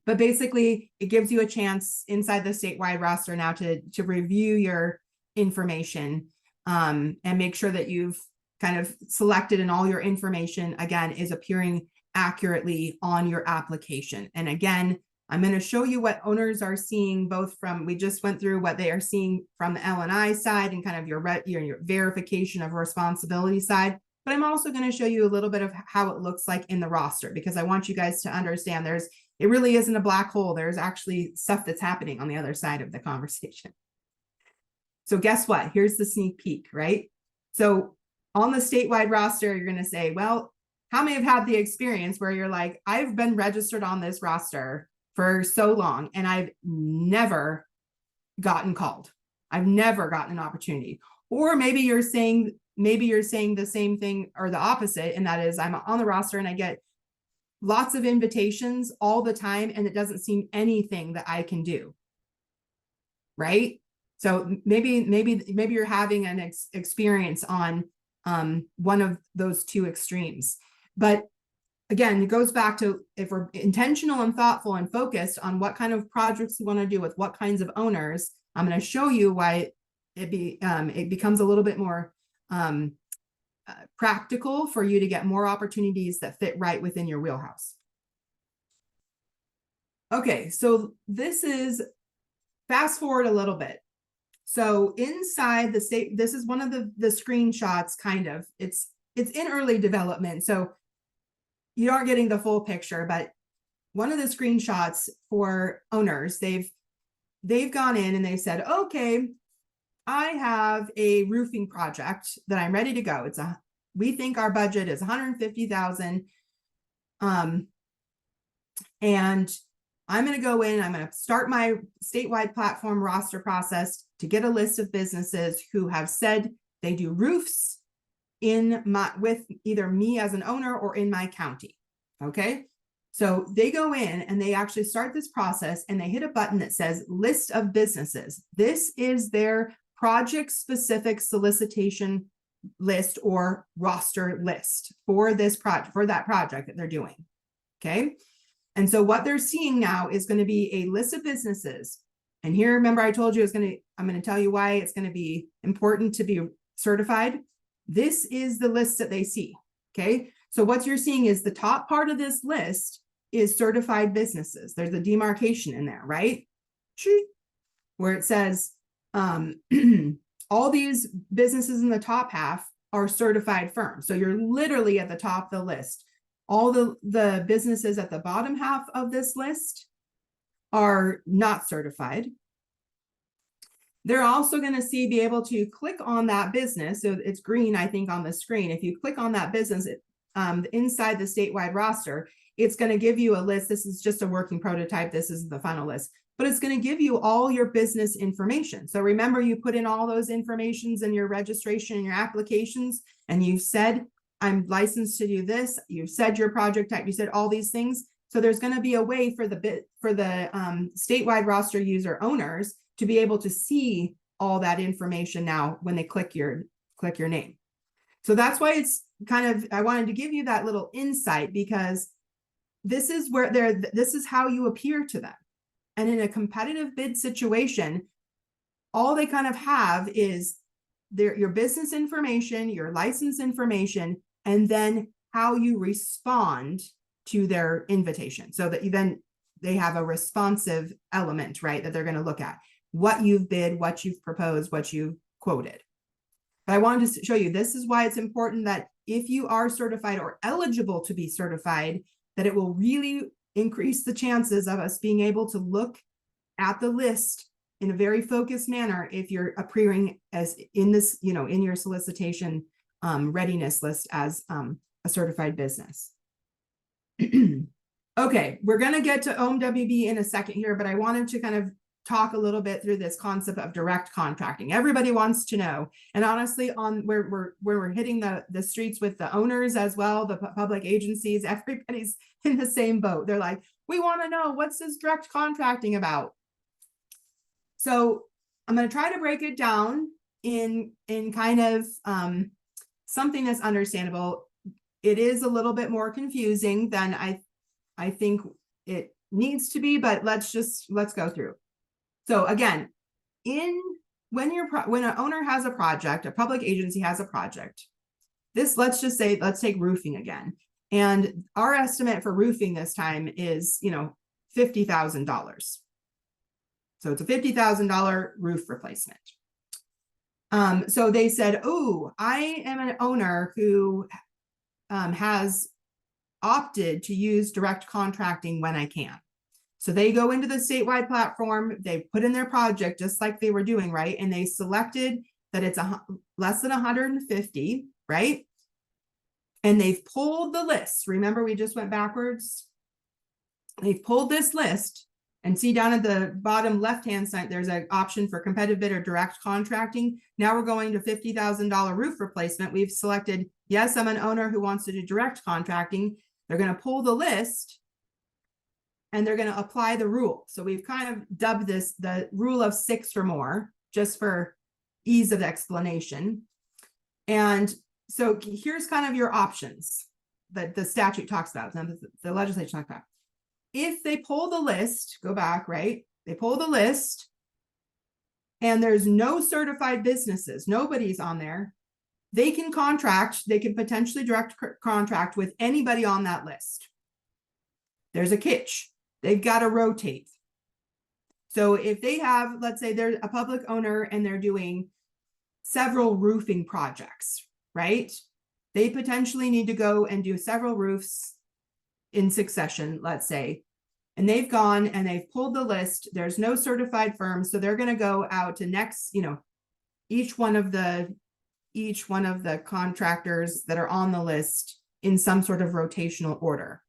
but basically it gives you a chance inside the statewide roster now to review your information and make sure that you've kind of selected and all your information again is appearing accurately on your application. And again, I'm going to show you what owners are seeing, both from, we just went through what they are seeing from the L&I side and kind of your verification of responsibility side. But I'm also going to show you a little bit of how it looks like in the roster, because I want you guys to understand it really isn't a black hole. There's actually stuff that's happening on the other side of the conversation. So guess what? Here's the sneak peek, right? So on the statewide roster, you're going to say, well, how many have had the experience where you're like, I've been registered on this roster for so long and I've never gotten called. I've never gotten an opportunity. Or maybe you're saying the same thing or the opposite, and that is I'm on the roster and I get lots of invitations all the time and it doesn't seem anything that I can do. Right? So maybe you're having an experience on one of those two extremes. But again, it goes back to if we're intentional and thoughtful and focused on what kind of projects we want to do with what kinds of owners, I'm going to show you why it becomes a little bit more practical for you to get more opportunities that fit right within your wheelhouse. Okay, so this is, fast forward a little bit. So inside the state, this is one of the screenshots, kind of. It's in early development, so you aren't getting the full picture, but one of the screenshots for owners, they've gone in and they've said, okay, I have a roofing project that I'm ready to go. We think our budget is $150,000. And I'm going to go in, I'm going to start my statewide platform roster process to get a list of businesses who have said they do roofs with either me as an owner or in my county. Okay. So they go in and they actually start this process and they hit a button that says list of businesses. This is their project specific solicitation list or roster list for this project, for that project that they're doing. Okay. And so what they're seeing now is going to be a list of businesses. And here, remember, I told you I'm going to tell you why it's going to be important to be certified. This is the list that they see. Okay. So what you're seeing is the top part of this list is certified businesses. There's a demarcation in there, right? Where it says all these businesses in the top half are certified firms. So you're literally at the top of the list. All the businesses at the bottom half of this list are not certified. They're also going to be able to click on that business. So it's green, I think, on the screen. If you click on that business inside the statewide roster, it's going to give you a list. This is just a working prototype. This is the final list, but it's going to give you all your business information. So remember, you put in all those informations in your registration and your applications, and you've said, I'm licensed to do this. You've said your project type. You said all these things. So there's going to be a way for the statewide roster user owners to be able to see all that information now when they click your name. So that's why it's I wanted to give you that little insight, because this is this is how you appear to them. And in a competitive bid situation, all they kind of have is your business information, your license information, and then how you respond to their invitation, so that they have a responsive element, right? That they're going to look at what you've bid, what you've proposed, what you've quoted. But I wanted to show you, this is why it's important that if you are certified or eligible to be certified, that it will really increase the chances of us being able to look at the list in a very focused manner if you're appearing as in this, in your solicitation readiness list as a certified business. Okay, we're going to get to OMWBE in a second here, but I wanted to kind of talk a little bit through this concept of direct contracting. Everybody wants to know, and honestly, on where we're hitting the streets with the owners as well, the public agencies, everybody's in the same boat. They're like, we want to know, what's this direct contracting about? So I'm going to try to break it down in kind of something that's understandable. It is a little bit more confusing than I think it needs to be, but let's go through. So again, when an owner has a project, a public agency has a project, let's take roofing again. And our estimate for roofing this time is, $50,000. So it's a $50,000 roof replacement. So they said, oh, I am an owner who has opted to use direct contracting when I can. So they go into the statewide platform, they put in their project just like they were doing, right? And they selected that it's less than 150, right? And they've pulled the list. Remember, we just went backwards. They've pulled this list, and see down at the bottom left-hand side, there's an option for competitive bid or direct contracting. Now we're going to $50,000 roof replacement. We've selected, yes, I'm an owner who wants to do direct contracting. They're going to pull the list, and they're going to apply the rule. So we've kind of dubbed this the rule of 6 or more, just for ease of explanation. And so here's kind of your options. that the statute talks about, the legislature talks about. If they pull the list, go back, right? They pull the list and there's no certified businesses, nobody's on there. They can potentially direct contract with anybody on that list. There's a catch. They've got to rotate. So if they have, let's say they're a public owner and they're doing several roofing projects, right? They potentially need to go and do several roofs in succession, let's say. And they've gone and they've pulled the list. There's no certified firms. So they're going to go out to each one of the contractors that are on the list in some sort of rotational order.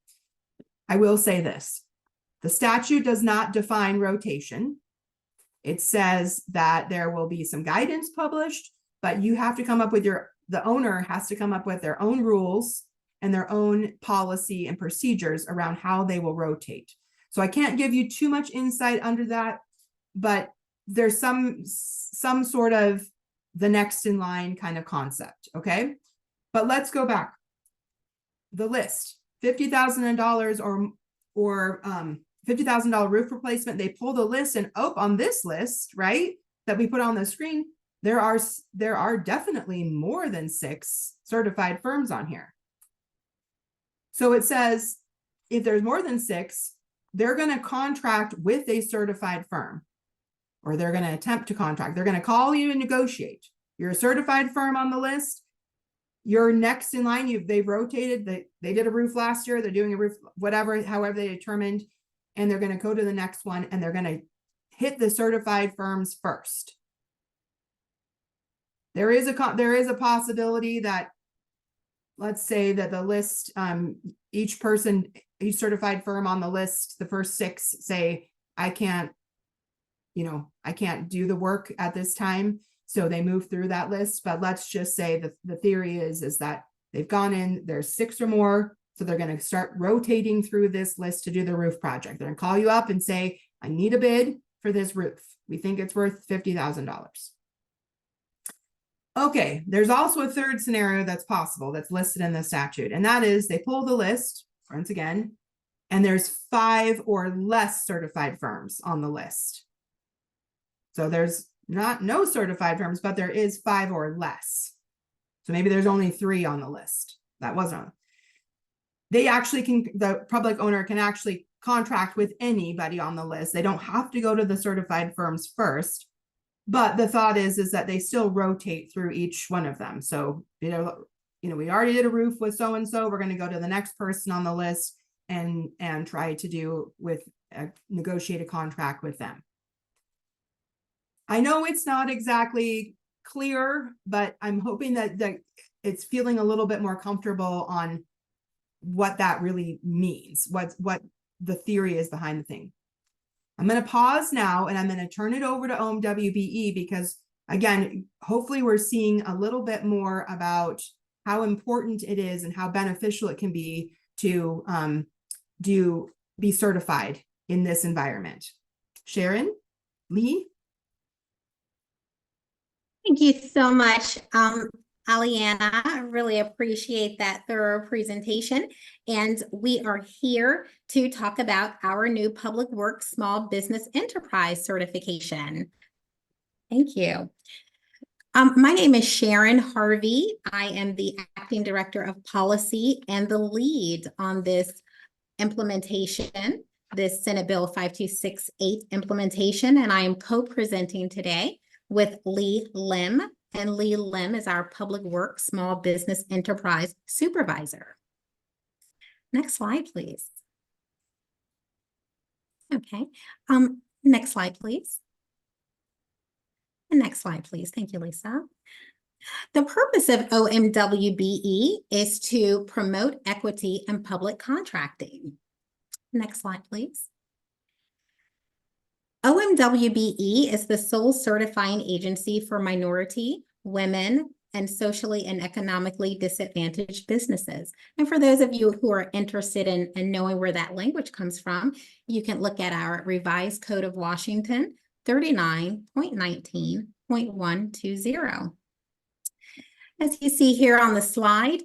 I will say this. The statute does not define rotation. It says that there will be some guidance published, but you have to come up with the owner has to come up with their own rules and their own policy and procedures around how they will rotate. So I can't give you too much insight under that, but there's some sort of the next in line kind of concept, okay? But let's go back. The list, $50,000 or $50,000 roof replacement. They pull the list and on this list, right, that we put on the screen, there are definitely more than 6 certified firms on here. So it says if there's more than 6, they're going to contract with a certified firm, or they're going to attempt to contract. They're going to call you and negotiate. You're a certified firm on the list. You're next in line. They've rotated. They did a roof last year. They're doing a roof, however they determined, and they're going to go to the next one and they're going to hit the certified firms first. There is a possibility that, let's say that the list, each certified firm on the list, the first 6 say, I can't do the work at this time. So they move through that list. But let's just say the theory is that they've gone in, there's 6 or more. So they're going to start rotating through this list to do the roof project. They're going to call you up and say, I need a bid for this roof. We think it's worth $50,000. Okay, there's also a third scenario that's possible that's listed in the statute, and that is they pull the list, once again, and there's 5 or less certified firms on the list. So there's no certified firms, but there is 5 or less. So maybe there's only 3 on the list. That wasn't on. The public owner can actually contract with anybody on the list. They don't have to go to the certified firms first. But the thought is that they still rotate through each one of them. So, we already did a roof with so-and-so. We're going to go to the next person on the list and try to negotiate a contract with them. I know it's not exactly clear, but I'm hoping that it's feeling a little bit more comfortable on what that really means, what the theory is behind the thing. I'm going to pause now and I'm going to turn it over to OMWBE because, again, hopefully we're seeing a little bit more about how important it is and how beneficial it can be to be certified in this environment. Sharon, Lee? Thank you so much, Aliana. I really appreciate that thorough presentation. And we are here to talk about our new Public Works Small Business Enterprise certification. Thank you. My name is Sharon Harvey. I am the Acting Director of Policy and the lead on this implementation, this Senate Bill 5268 implementation, and I am co-presenting today with Lee Lim. And Lee Lim is our Public Works Small Business Enterprise Supervisor. Next slide, please. Okay, next slide, please. And next slide, please. Thank you, Lisa. The purpose of OMWBE is to promote equity in public contracting. Next slide, please. OMWBE is the sole certifying agency for minority, women, and socially and economically disadvantaged businesses. And for those of you who are interested in knowing where that language comes from, you can look at our revised Code of Washington 39.19.120. As you see here on the slide,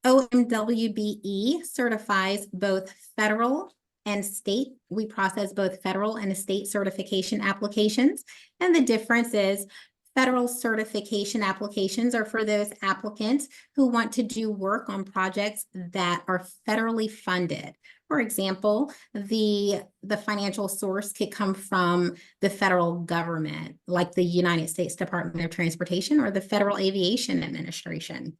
OMWBE certifies both federal and state. We process both federal and state certification applications. And the difference is federal certification applications are for those applicants who want to do work on projects that are federally funded. For example, the financial source could come from the federal government, like the United States Department of Transportation or the Federal Aviation Administration.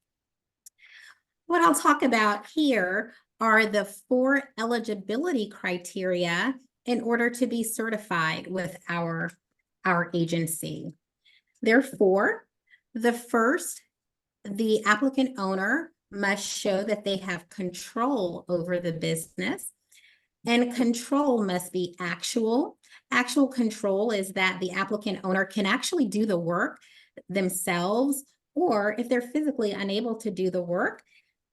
What I'll talk about here are the 4 eligibility criteria in order to be certified with our agency. Therefore, the first, the applicant owner must show that they have control over the business, and control must be actual. Actual control is that the applicant owner can actually do the work themselves, or if they're physically unable to do the work,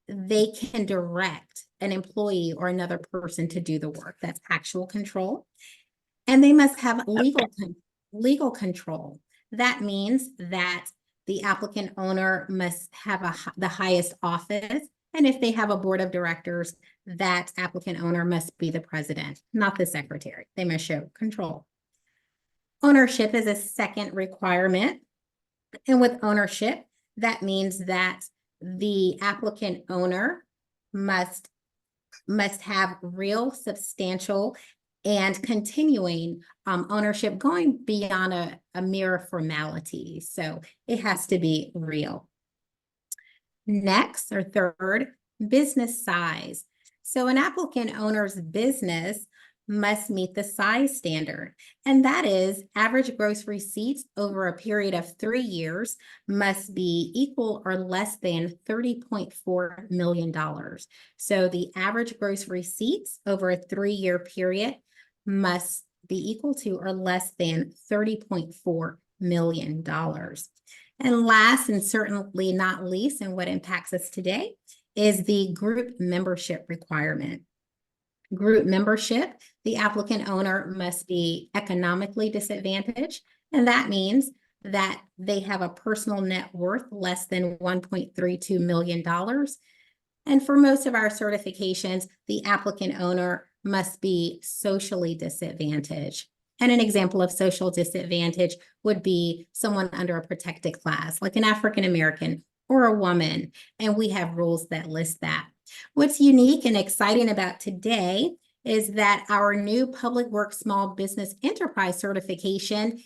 they can direct an employee or another person to do the work. That's actual control. And they must have legal control. That means that the applicant owner must have the highest office. And if they have a board of directors, that applicant owner must be the president, not the secretary. They must show control. Ownership is a second requirement. And with ownership, that means that the applicant owner must have real, substantial, and continuing ownership going beyond a mere formality. So it has to be real. Next, or third, business size. So an applicant owner's business must meet the size standard, and that is average gross receipts over a period of 3 years must be equal or less than $30.4 million. So the average gross receipts over a 3-year period must be equal to or less than $30.4 million. And last, and certainly not least, and what impacts us today, is the group membership requirement. Group membership, the applicant owner must be economically disadvantaged, and that means that they have a personal net worth less than $1.32 million. And for most of our certifications, the applicant owner must be socially disadvantaged. And an example of social disadvantage would be someone under a protected class, like an African American or a woman, and we have rules that list that. What's unique and exciting about today is that our new Public Works Small Business Enterprise certification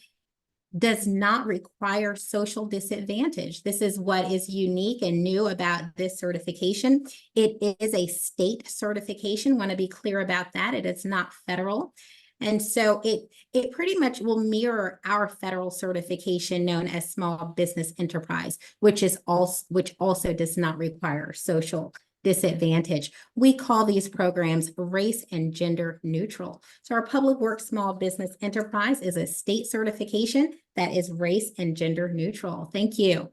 does not require social disadvantage. This is what is unique and new about this certification. It is a state certification. Want to be clear about that. It is not federal. And so it pretty much will mirror our federal certification known as Small Business Enterprise, which also does not require social disadvantage. We call these programs race and gender neutral. So our Public Works Small Business Enterprise is a state certification that is race and gender neutral. Thank you.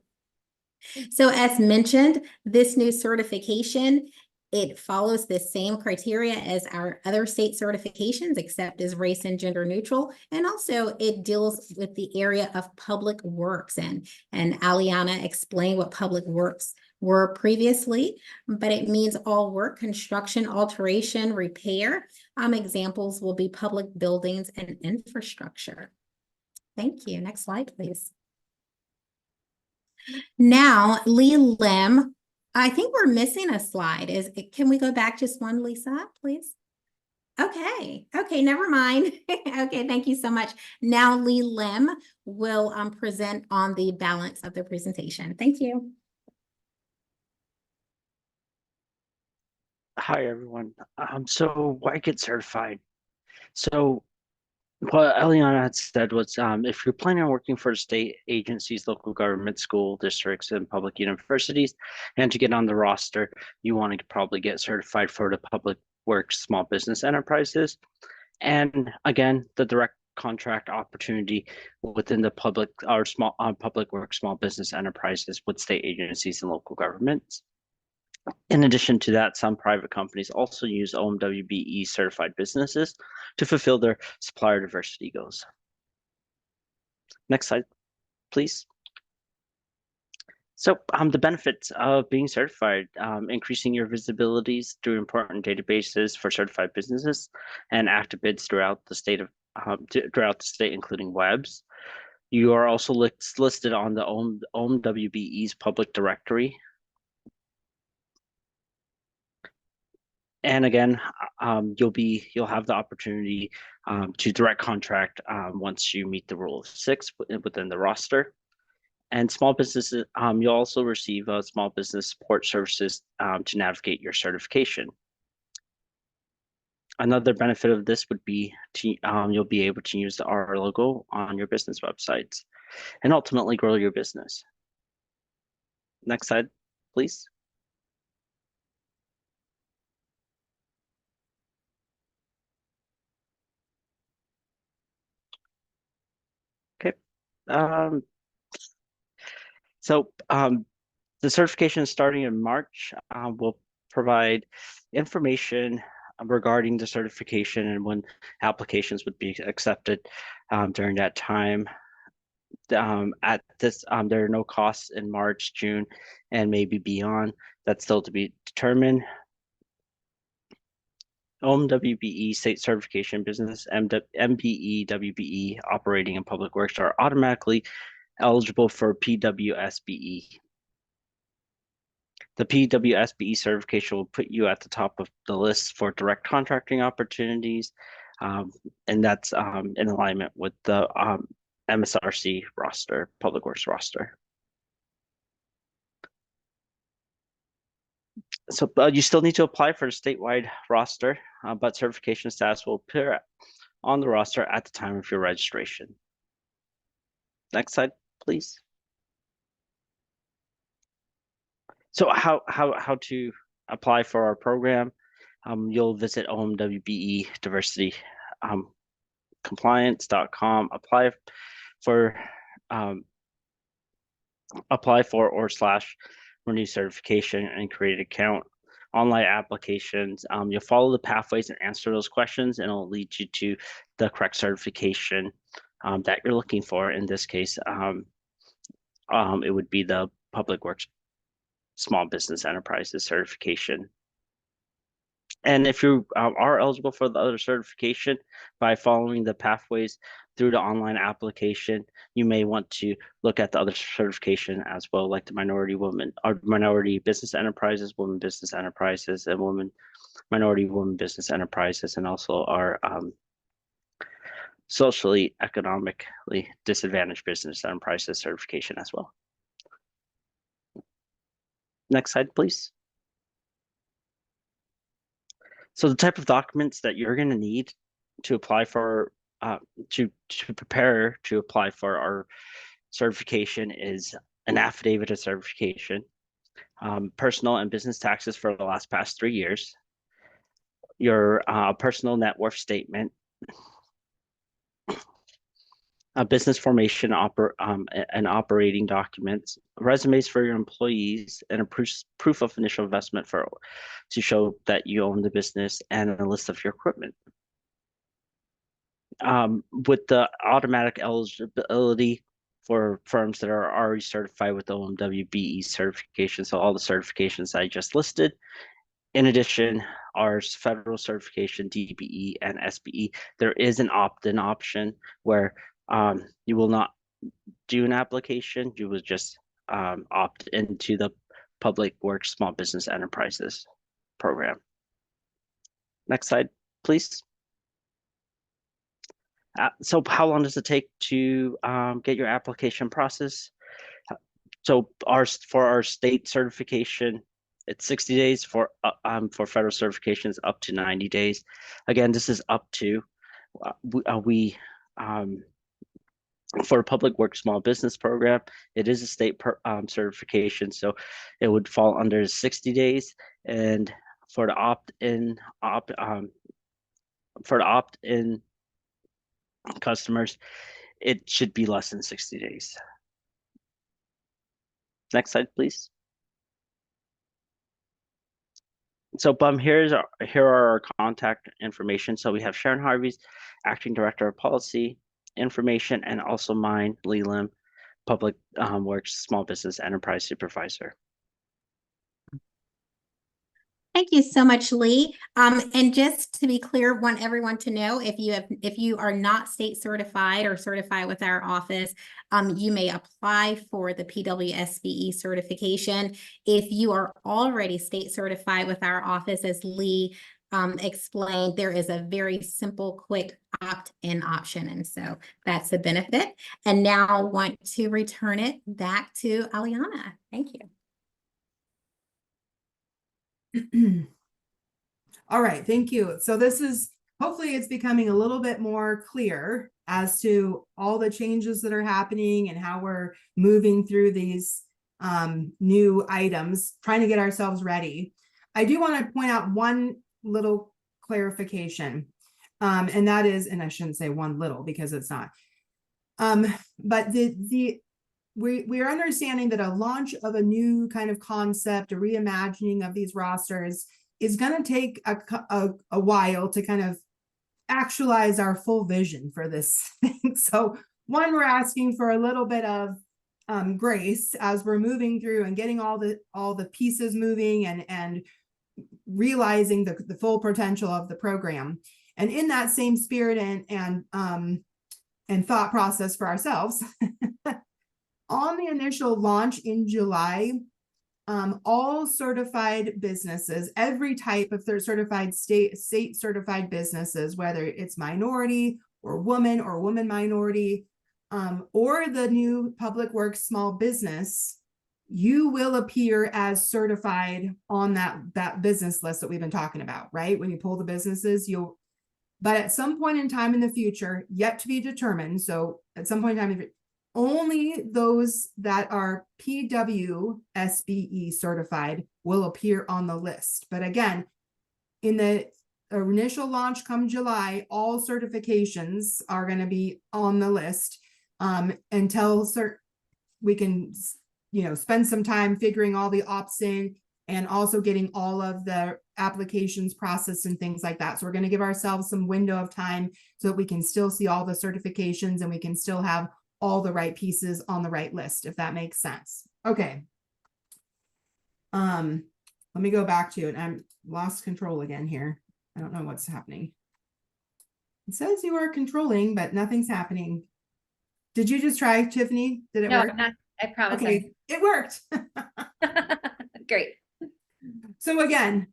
So as mentioned, this new certification, it follows the same criteria as our other state certifications, except as race and gender neutral. And also it deals with the area of public works. And Aliana explained what public works were previously, but it means all work, construction, alteration, repair. Examples will be public buildings and infrastructure. Thank you. Next slide, please. Now, Lee Lim, I think we're missing a slide. Can we go back just one, Lisa, please? Okay, never mind. Okay, thank you so much. Now Lee Lim will present on the balance of the presentation. Thank you. Hi, everyone. So why get certified? So what Eliana had said was, if you're planning on working for state agencies, local government, school districts, and public universities, and to get on the roster, you want to probably get certified for the Public Works Small Business Enterprises. And again, the direct contract opportunity within the public works small business enterprises with state agencies and local governments. In addition to that, some private companies also use OMWBE certified businesses to fulfill their supplier diversity goals. Next slide, please. So the benefits of being certified, increasing your visibilities through important databases for certified businesses and active bids throughout the state, including webs. You are also listed on the OMWBE's public directory. And again, you'll have the opportunity to direct contract once you meet the rule of 6 within the roster. And small businesses, you'll also receive small business support services to navigate your certification. Another benefit of this would be you'll be able to use the R logo on your business websites and ultimately grow your business. Next slide, please. Okay. So the certification is starting in March. We'll provide information regarding the certification and when applications would be accepted during that time. At this, there are no costs in March, June, and maybe beyond. That's still to be determined. OMWBE state certification business, MBE, WBE, operating in public works are automatically eligible for PWSBE. The PWSBE certification will put you at the top of the list for direct contracting opportunities, and that's in alignment with the MRSC roster, public works roster. So you still need to apply for the statewide roster, but certification status will appear on the roster at the time of your registration. Next slide, please. So how to apply for our program? You'll visit OMWBE Diversity Compliance.com. Apply for /renew certification and create an account. Online applications. You'll follow the pathways and answer those questions, and it'll lead you to the correct certification that you're looking for. In this case, it would be the Public Works Small Business Enterprises certification. And if you are eligible for the other certification by following the pathways through the online application, you may want to look at the other certification as well, like the minority business enterprises, women business enterprises, and minority women business enterprises, and also our socially economically disadvantaged business enterprises certification as well. Next slide, please. So the type of documents that you're going to need to apply for, to prepare to apply for our certification is an affidavit of certification, personal and business taxes for the past 3 years, your personal net worth statement, a business formation and operating documents, resumes for your employees, and a proof of initial investment to show that you own the business, and a list of your equipment. With the automatic eligibility for firms that are already certified with the OMWBE certification, so all the certifications I just listed. In addition, our federal certification, DBE and SBE, there is an opt-in option where you will not do an application, you will just opt into the Public Works Small Business Enterprises program. Next slide, please. So how long does it take to get your application process? So for our state certification, it's 60 days. For federal certifications, up to 90 days. Again, this is up to for a Public Works Small Business Program, it is a state certification, so it would fall under 60 days. And for the opt-in customers, it should be less than 60 days. Next slide, please. So here are our contact information. So we have Sharon Harvey's Acting Director of Policy information, and also mine, Lee Lim, Public Works Small Business Enterprise Supervisor. Thank you so much, Lee. And just to be clear, want everyone to know, if you are not state certified or certified with our office, you may apply for the PWSBE certification. If you are already state certified with our office, as Lee explained, there is a very simple, quick opt-in option. And so that's a benefit. And now I want to return it back to Aliana. Thank you. All right, thank you. So this is, hopefully it's becoming a little bit more clear as to all the changes that are happening and how we're moving through these new items, trying to get ourselves ready. I do want to point out one little clarification, and that is, and I shouldn't say one little because it's not, but we are understanding that a launch of a new kind of concept, a reimagining of these rosters is going to take a while to kind of actualize our full vision for this thing. So one, we're asking for a little bit of grace as we're moving through and getting all the pieces moving and realizing the full potential of the program. And in that same spirit and thought process for ourselves, on the initial launch in July, all certified businesses, every type of certified state certified businesses, whether it's minority or woman minority, or the new Public Works Small Business, you will appear as certified on that business list that we've been talking about, right? When you pull the businesses, but at some point in time in the future, yet to be determined. So at some point in time, only those that are PWSBE certified will appear on the list. But again, in the initial launch come July, all certifications are going to be on the list until we can, spend some time figuring all the ops in and also getting all of the applications processed and things like that. So we're going to give ourselves some window of time so that we can still see all the certifications and we can still have all the right pieces on the right list, if that makes sense. Okay. Let me go back to it. I'm lost control again here. I don't know what's happening. It says you are controlling, but nothing's happening. Did you just try, Tiffany? Did it work? No, not, I promise. Okay, it worked. Great. So again,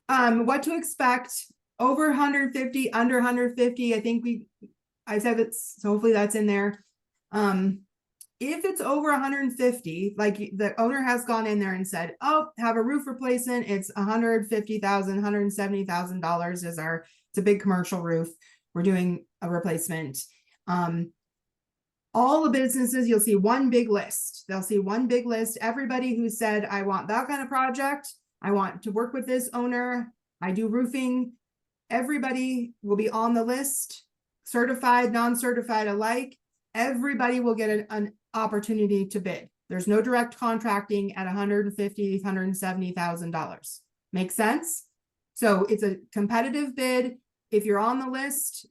what to expect over 150, under 150. I said it's, so hopefully that's in there. If it's over 150, like the owner has gone in there and said, oh, have a roof replacement, it's $150,000, $170,000 it's a big commercial roof. We're doing a replacement. All the businesses, you'll see one big list. They'll see one big list. Everybody who said, I want that kind of project, I want to work with this owner, I do roofing, everybody will be on the list, certified, non-certified alike. Everybody will get an opportunity to bid. There's no direct contracting at $150,000, $170,000. Make sense? So it's a competitive bid. If you're on the list,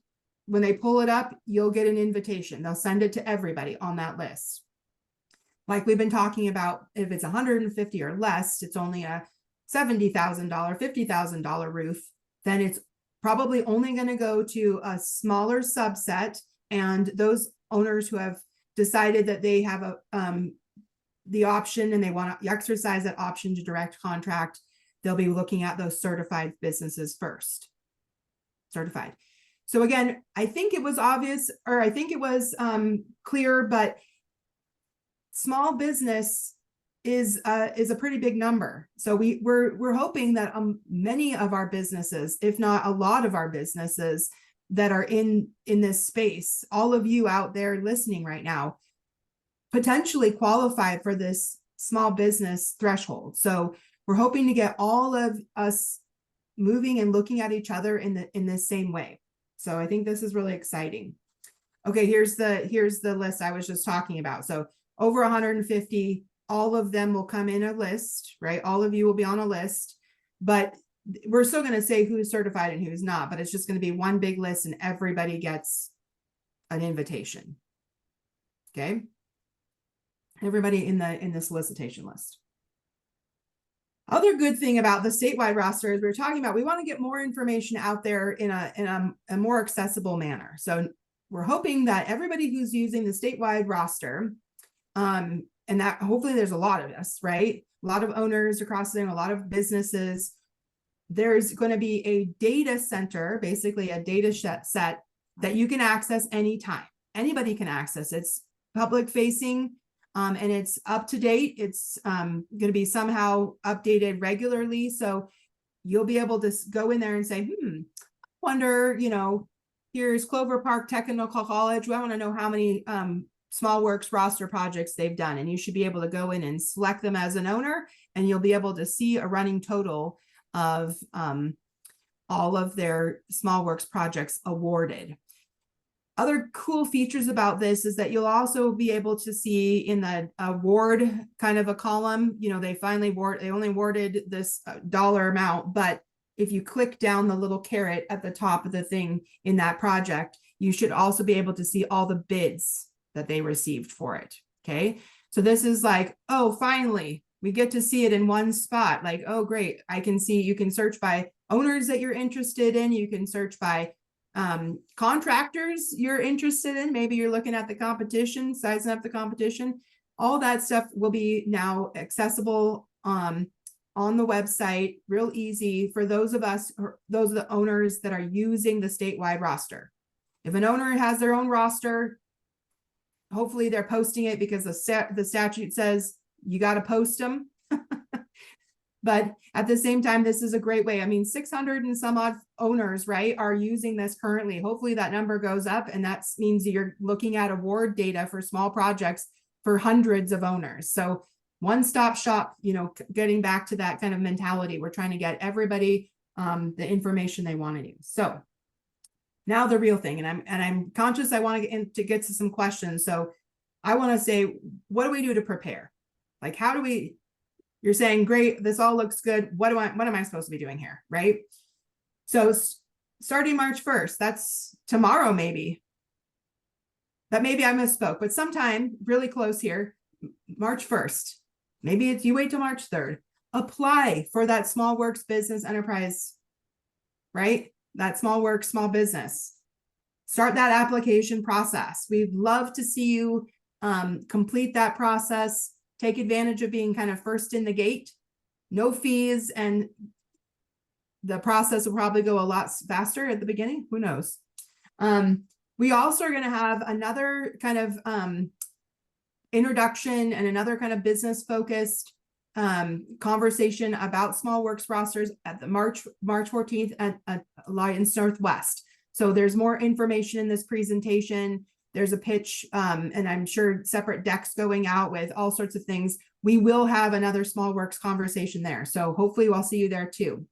when they pull it up, you'll get an invitation. They'll send it to everybody on that list. Like we've been talking about, if it's 150 or less, it's only a $70,000, $50,000 roof, then it's probably only going to go to a smaller subset. And those owners who have decided that they have the option and they want to exercise that option to direct contract, they'll be looking at those certified businesses first. Certified. So again, I think it was obvious, or I think it was clear, but small business is a pretty big number. So we're hoping that many of our businesses, if not a lot of our businesses that are in this space, all of you out there listening right now, potentially qualify for this small business threshold. So we're hoping to get all of us moving and looking at each other in the same way. So I think this is really exciting. Okay, here's the list I was just talking about. So over 150, all of them will come in a list, right? All of you will be on a list, but we're still going to say who's certified and who's not, but it's just going to be one big list and everybody gets an invitation. Okay. everybody in the solicitation list. Other good thing about the statewide roster is we were talking about, we want to get more information out there in a more accessible manner. So we're hoping that everybody who's using the statewide roster, and that hopefully there's a lot of us, right? A lot of owners across there, a lot of businesses. There's going to be a data center, basically a data set that you can access anytime. Anybody can access. It's public facing. And it's up to date. It's going to be somehow updated regularly. So you'll be able to go in there and say, wonder, here's Clover Park Technical College. I want to know how many small works roster projects they've done. And you should be able to go in and select them as an owner, and you'll be able to see a running total of all of their small works projects awarded. Other cool features about this is that you'll also be able to see in the award kind of a column, they only awarded this dollar amount, but if you click down the little caret at the top of the thing in that project, you should also be able to see all the bids that they received for it. Okay. So this is like, oh, finally, we get to see it in one spot. Like, oh, great. I can see, you can search by owners that you're interested in. You can search by contractors you're interested in. Maybe you're looking at the competition, sizing up the competition. All that stuff will be now accessible on the website, real easy for those of us, those of the owners that are using the statewide roster. If an owner has their own roster, hopefully they're posting it because the statute says you got to post them. But at the same time, this is a great way. I mean, 600 and some odd owners, right, are using this currently. Hopefully that number goes up, and that means you're looking at award data for small projects for hundreds of owners. So one-stop shop, getting back to that kind of mentality. We're trying to get everybody the information they want to use. So now the real thing, and I'm conscious I want to get to some questions. So I want to say, what do we do to prepare? Like, how do we? You're saying, great, this all looks good. What am I supposed to be doing here, right? So starting March 1st, that's tomorrow maybe. But maybe I misspoke, but sometime really close here, March 1st. Maybe you wait till March 3rd. Apply for that small works business enterprise, right? That small works, small business. Start that application process. We'd love to see you complete that process. Take advantage of being kind of first in the gate, no fees, and the process will probably go a lot faster at the beginning. Who knows? We also are going to have another kind of introduction and another kind of business focused conversation about small works rosters at the March 14th at Alliance Northwest. So there's more information in this presentation. There's a pitch, and I'm sure separate decks going out with all sorts of things. We will have another small works conversation there. So hopefully we'll see you there too.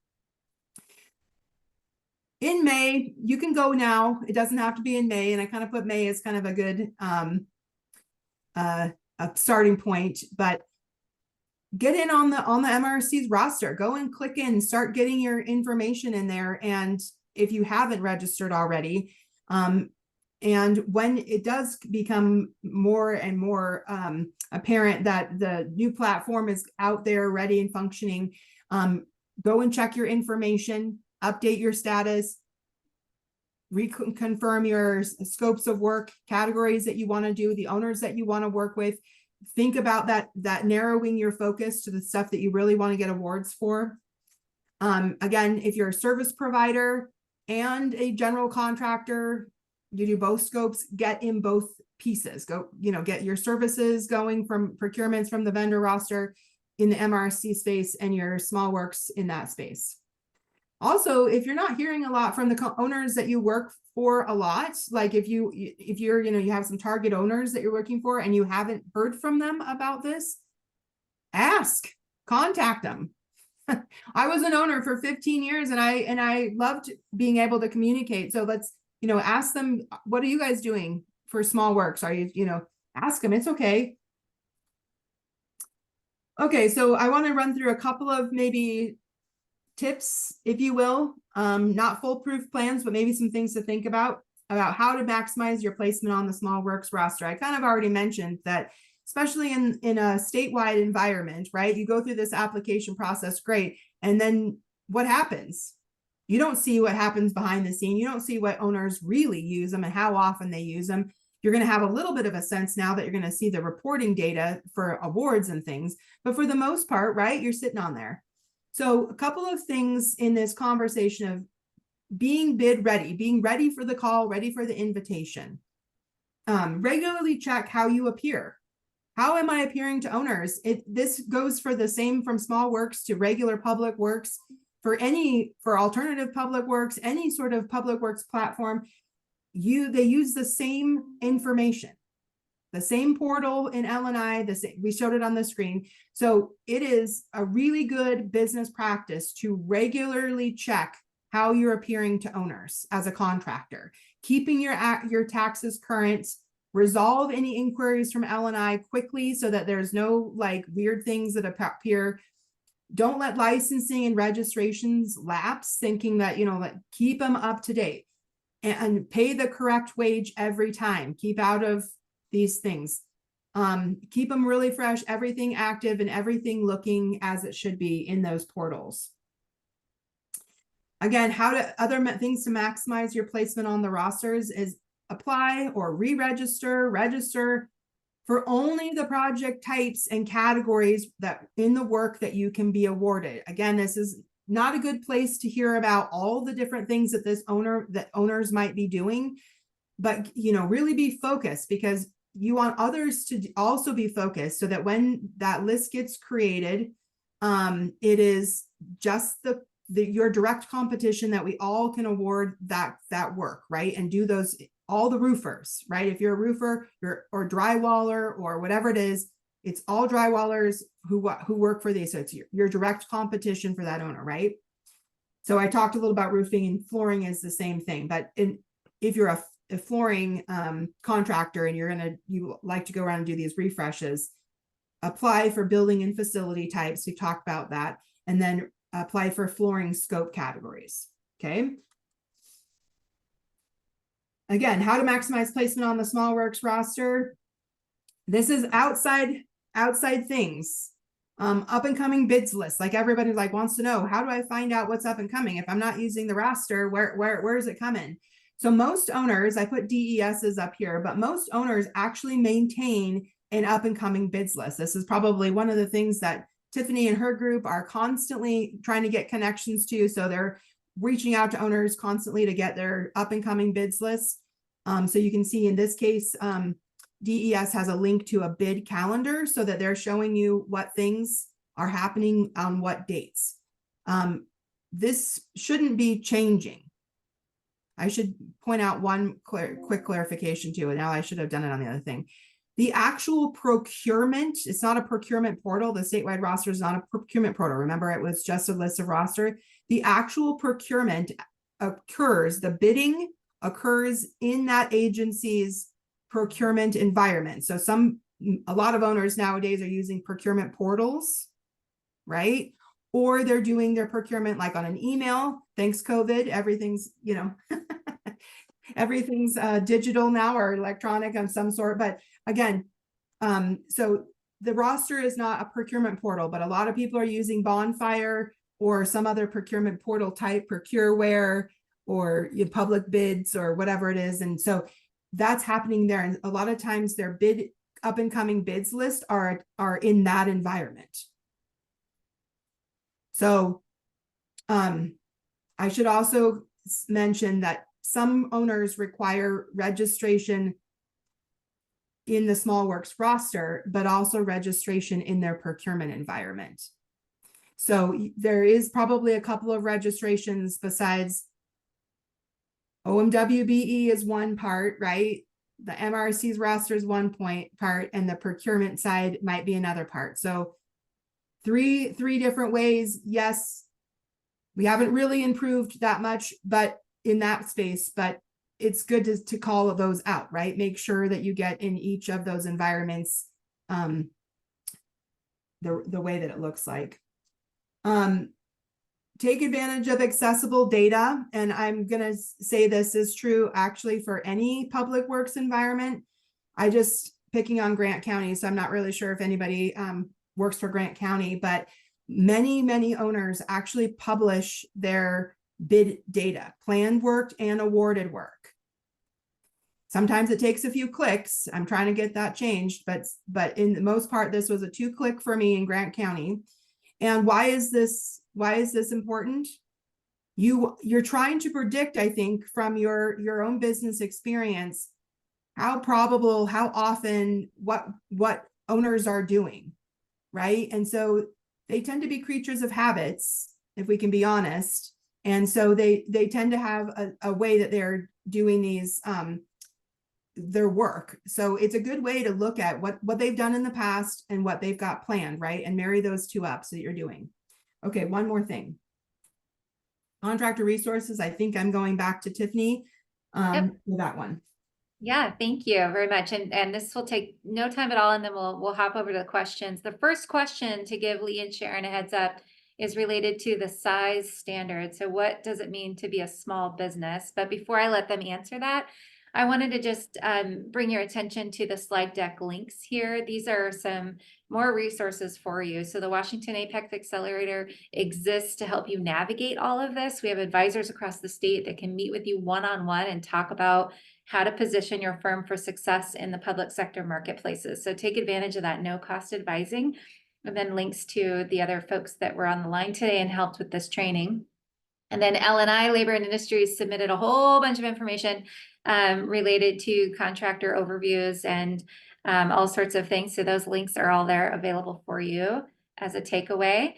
In May, you can go now. It doesn't have to be in May. And I kind of put May as kind of a good a starting point, but get in on the MRSC's roster. Go and click in, start getting your information in there. And if you haven't registered already, and when it does become more and more apparent that the new platform is out there ready and functioning, go and check your information, update your status, reconfirm your scopes of work, categories that you want to do, the owners that you want to work with. Think about that narrowing your focus to the stuff that you really want to get awards for. Again, if you're a service provider and a general contractor, you do both scopes, get in both pieces. Go, get your services going from procurements from the vendor roster in the MRSC space and your small works in that space. Also, if you're not hearing a lot from the owners that you work for a lot, like if you're, you have some target owners that you're working for and you haven't heard from them about this, contact them. I was an owner for 15 years and I loved being able to communicate. So let's, ask them, what are you guys doing for small works? Are you, ask them, it's okay. Okay, so I want to run through a couple of maybe tips, if you will, not foolproof plans, but maybe some things to think about how to maximize your placement on the small works roster. I kind of already mentioned that especially in a statewide environment, right? You go through this application process, great. And then what happens? You don't see what happens behind the scene. You don't see what owners really use them and how often they use them. You're going to have a little bit of a sense now that you're going to see the reporting data for awards and things. But for the most part, right, you're sitting on there. So a couple of things in this conversation of being bid ready, being ready for the call, ready for the invitation. Regularly check how you appear. How am I appearing to owners? This goes for the same from small works to regular public works. For alternative public works, any sort of public works platform, they use the same information, the same portal in L&I, we showed it on the screen. So it is a really good business practice to regularly check how you're appearing to owners as a contractor, keeping your taxes current, resolve any inquiries from L&I quickly so that there's no like weird things that appear. Don't let licensing and registrations lapse, thinking that, like keep them up to date and pay the correct wage every time. Keep out of these things. Keep them really fresh, everything active and everything looking as it should be in those portals. Again, other things to maximize your placement on the rosters is apply or re-register, register for only the project types and categories that in the work that you can be awarded. Again, this is not a good place to hear about all the different things that owners might be doing, but really be focused, because you want others to also be focused so that when that list gets created, it is just your direct competition that we all can award that work, right? And do those, all the roofers, right? If you're a roofer or drywaller or whatever it is, it's all drywallers who work for these. So it's your direct competition for that owner, right? So I talked a little about roofing, and flooring is the same thing. But if you're a flooring contractor and you like to go around and do these refreshes, apply for building and facility types. We talked about that. And then apply for flooring scope categories. Okay. Again, how to maximize placement on the small works roster. This is outside things. Up and coming bids list. Like everybody wants to know, how do I find out what's up and coming? If I'm not using the roster, where is it coming? So most owners, I put DESs up here, but most owners actually maintain an up and coming bids list. This is probably one of the things that Tiffany and her group are constantly trying to get connections to. So they're reaching out to owners constantly to get their up and coming bids list. So you can see in this case, DES has a link to a bid calendar so that they're showing you what things are happening on what dates. This shouldn't be changing. I should point out one quick clarification too, and now I should have done it on the other thing. The actual procurement, it's not a procurement portal. The statewide roster is not a procurement portal. Remember, it was just a list of roster. The actual procurement occurs, the bidding occurs in that agency's procurement environment. So a lot of owners nowadays are using procurement portals, right? Or they're doing their procurement like on an email. Thanks COVID, everything's, everything's digital now or electronic of some sort. But again, so the roster is not a procurement portal, but a lot of people are using Bonfire or some other procurement portal type, Procureware or public bids or whatever it is. And so that's happening there. And a lot of times their up and coming bids list are in that environment. So I should also mention that some owners require registration in the small works roster, but also registration in their procurement environment. So there is probably a couple of registrations besides OMWBE is one part, right? The MRSC's roster is one part, and the procurement side might be another part. So three different ways. Yes, we haven't really improved that much, but in that space, but it's good to call those out, right? Make sure that you get in each of those environments the way that it looks like. Take advantage of accessible data. And I'm going to say this is true actually for any public works environment. I just picking on Grant County, so I'm not really sure if anybody works for Grant County, but many owners actually publish their bid data, planned work and awarded work. Sometimes it takes a few clicks. I'm trying to get that changed, but in the most part, this was a 2-click for me in Grant County. And why is this important? You're trying to predict, I think, from your own business experience, how probable, how often, what owners are doing, right? And so they tend to be creatures of habits, if we can be honest. And so they tend to have a way that they're doing these their work. So it's a good way to look at what they've done in the past and what they've got planned, right? And marry those two up so that you're doing. Okay, one more thing. Contractor resources. I think I'm going back to Tiffany for that one. Yeah, thank you very much. And this will take no time at all, and then we'll hop over to the questions. The first question, to give Lee and Sharon a heads up, is related to the size standard. So what does it mean to be a small business? But before I let them answer that, I wanted to just bring your attention to the slide deck links here. These are some more resources for you. So the Washington Apex Accelerator exists to help you navigate all of this. We have advisors across the state that can meet with you one-on-one and talk about how to position your firm for success in the public sector marketplaces. So take advantage of that no-cost advising, and then links to the other folks that were on the line today and helped with this training. And then L&I, Labor and Industries, submitted a whole bunch of information related to contractor overviews and all sorts of things. So those links are all there available for you as a takeaway.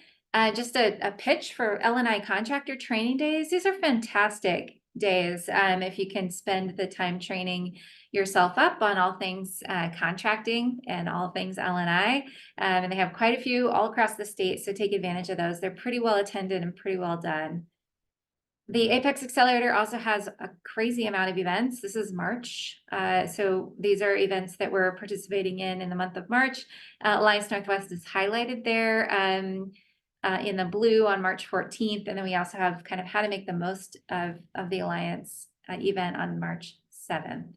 Just a pitch for L&I contractor training days. These are fantastic days if you can spend the time training yourself up on all things contracting and all things L&I. And they have quite a few all across the state, so take advantage of those. They're pretty well attended and pretty well done. The Apex Accelerator also has a crazy amount of events. This is March. So these are events that we're participating in the month of March. Alliance Northwest is highlighted there in the blue on March 14th. And then we also have kind of how to make the most of the Alliance event on March 7th.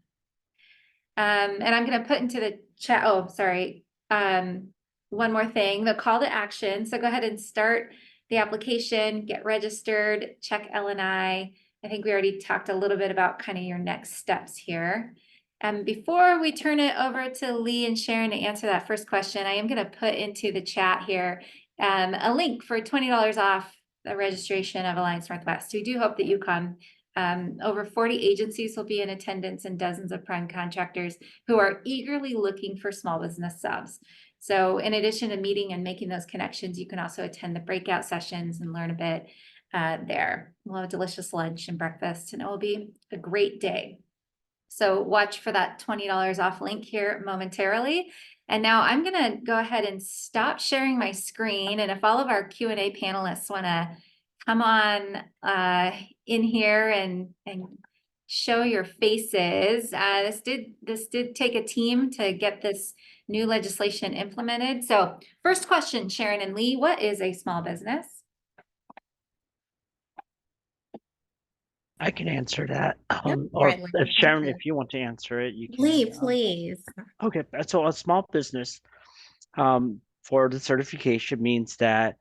And I'm going to put into the chat. Oh, sorry. One more thing, the call to action. So go ahead and start the application, get registered, check L&I. I think we already talked a little bit about kind of your next steps here. And before we turn it over to Lee and Sharon to answer that first question, I am going to put into the chat here a link for $20 off the registration of Alliance Northwest. We do hope that you come. Over 40 agencies will be in attendance and dozens of prime contractors who are eagerly looking for small business subs. So in addition to meeting and making those connections, you can also attend the breakout sessions and learn a bit there. We'll have a delicious lunch and breakfast, and it will be a great day. So watch for that $20 off link here momentarily. And now I'm going to go ahead and stop sharing my screen. And if all of our Q&A panelists want to come on in here and show your faces. This did take a team to get this new legislation implemented. So first question, Sharon and Lee, what is a small business? I can answer that. Yep, Or right, if Sharon, if you want to answer it, you can. Lee, please. Okay, so a small business for the certification means that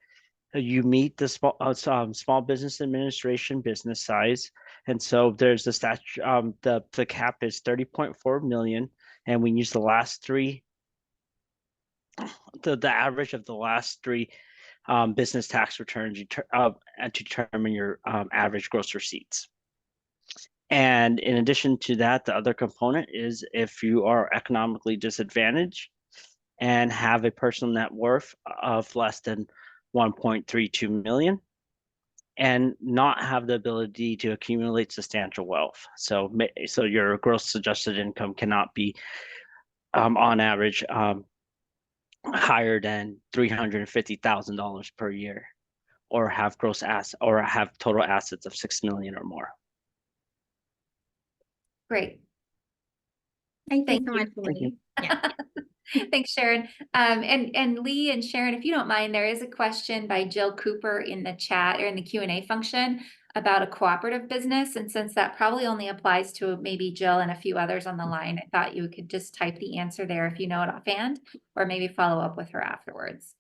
you meet the small business administration business size, and so there's the statute. The cap is 30.4 million, and we use the last three, the average of the last three business tax returns to determine your average gross receipts. And in addition to that, the other component is if you are economically disadvantaged and have a personal net worth of less than 1.32 million and not have the ability to accumulate substantial wealth. So your gross adjusted income cannot be on average higher than $350,000 per year, or have total assets of 6 million or more. Great. Thank you Thank so you. much, Lee. Yeah. Thanks, Sharon. And Lee and Sharon, if you don't mind, there is a question by Jill Cooper in the chat or in the Q&A function about a cooperative business. And since that probably only applies to maybe Jill and a few others on the line, I thought you could just type the answer there if you know it offhand, or maybe follow up with her afterwards.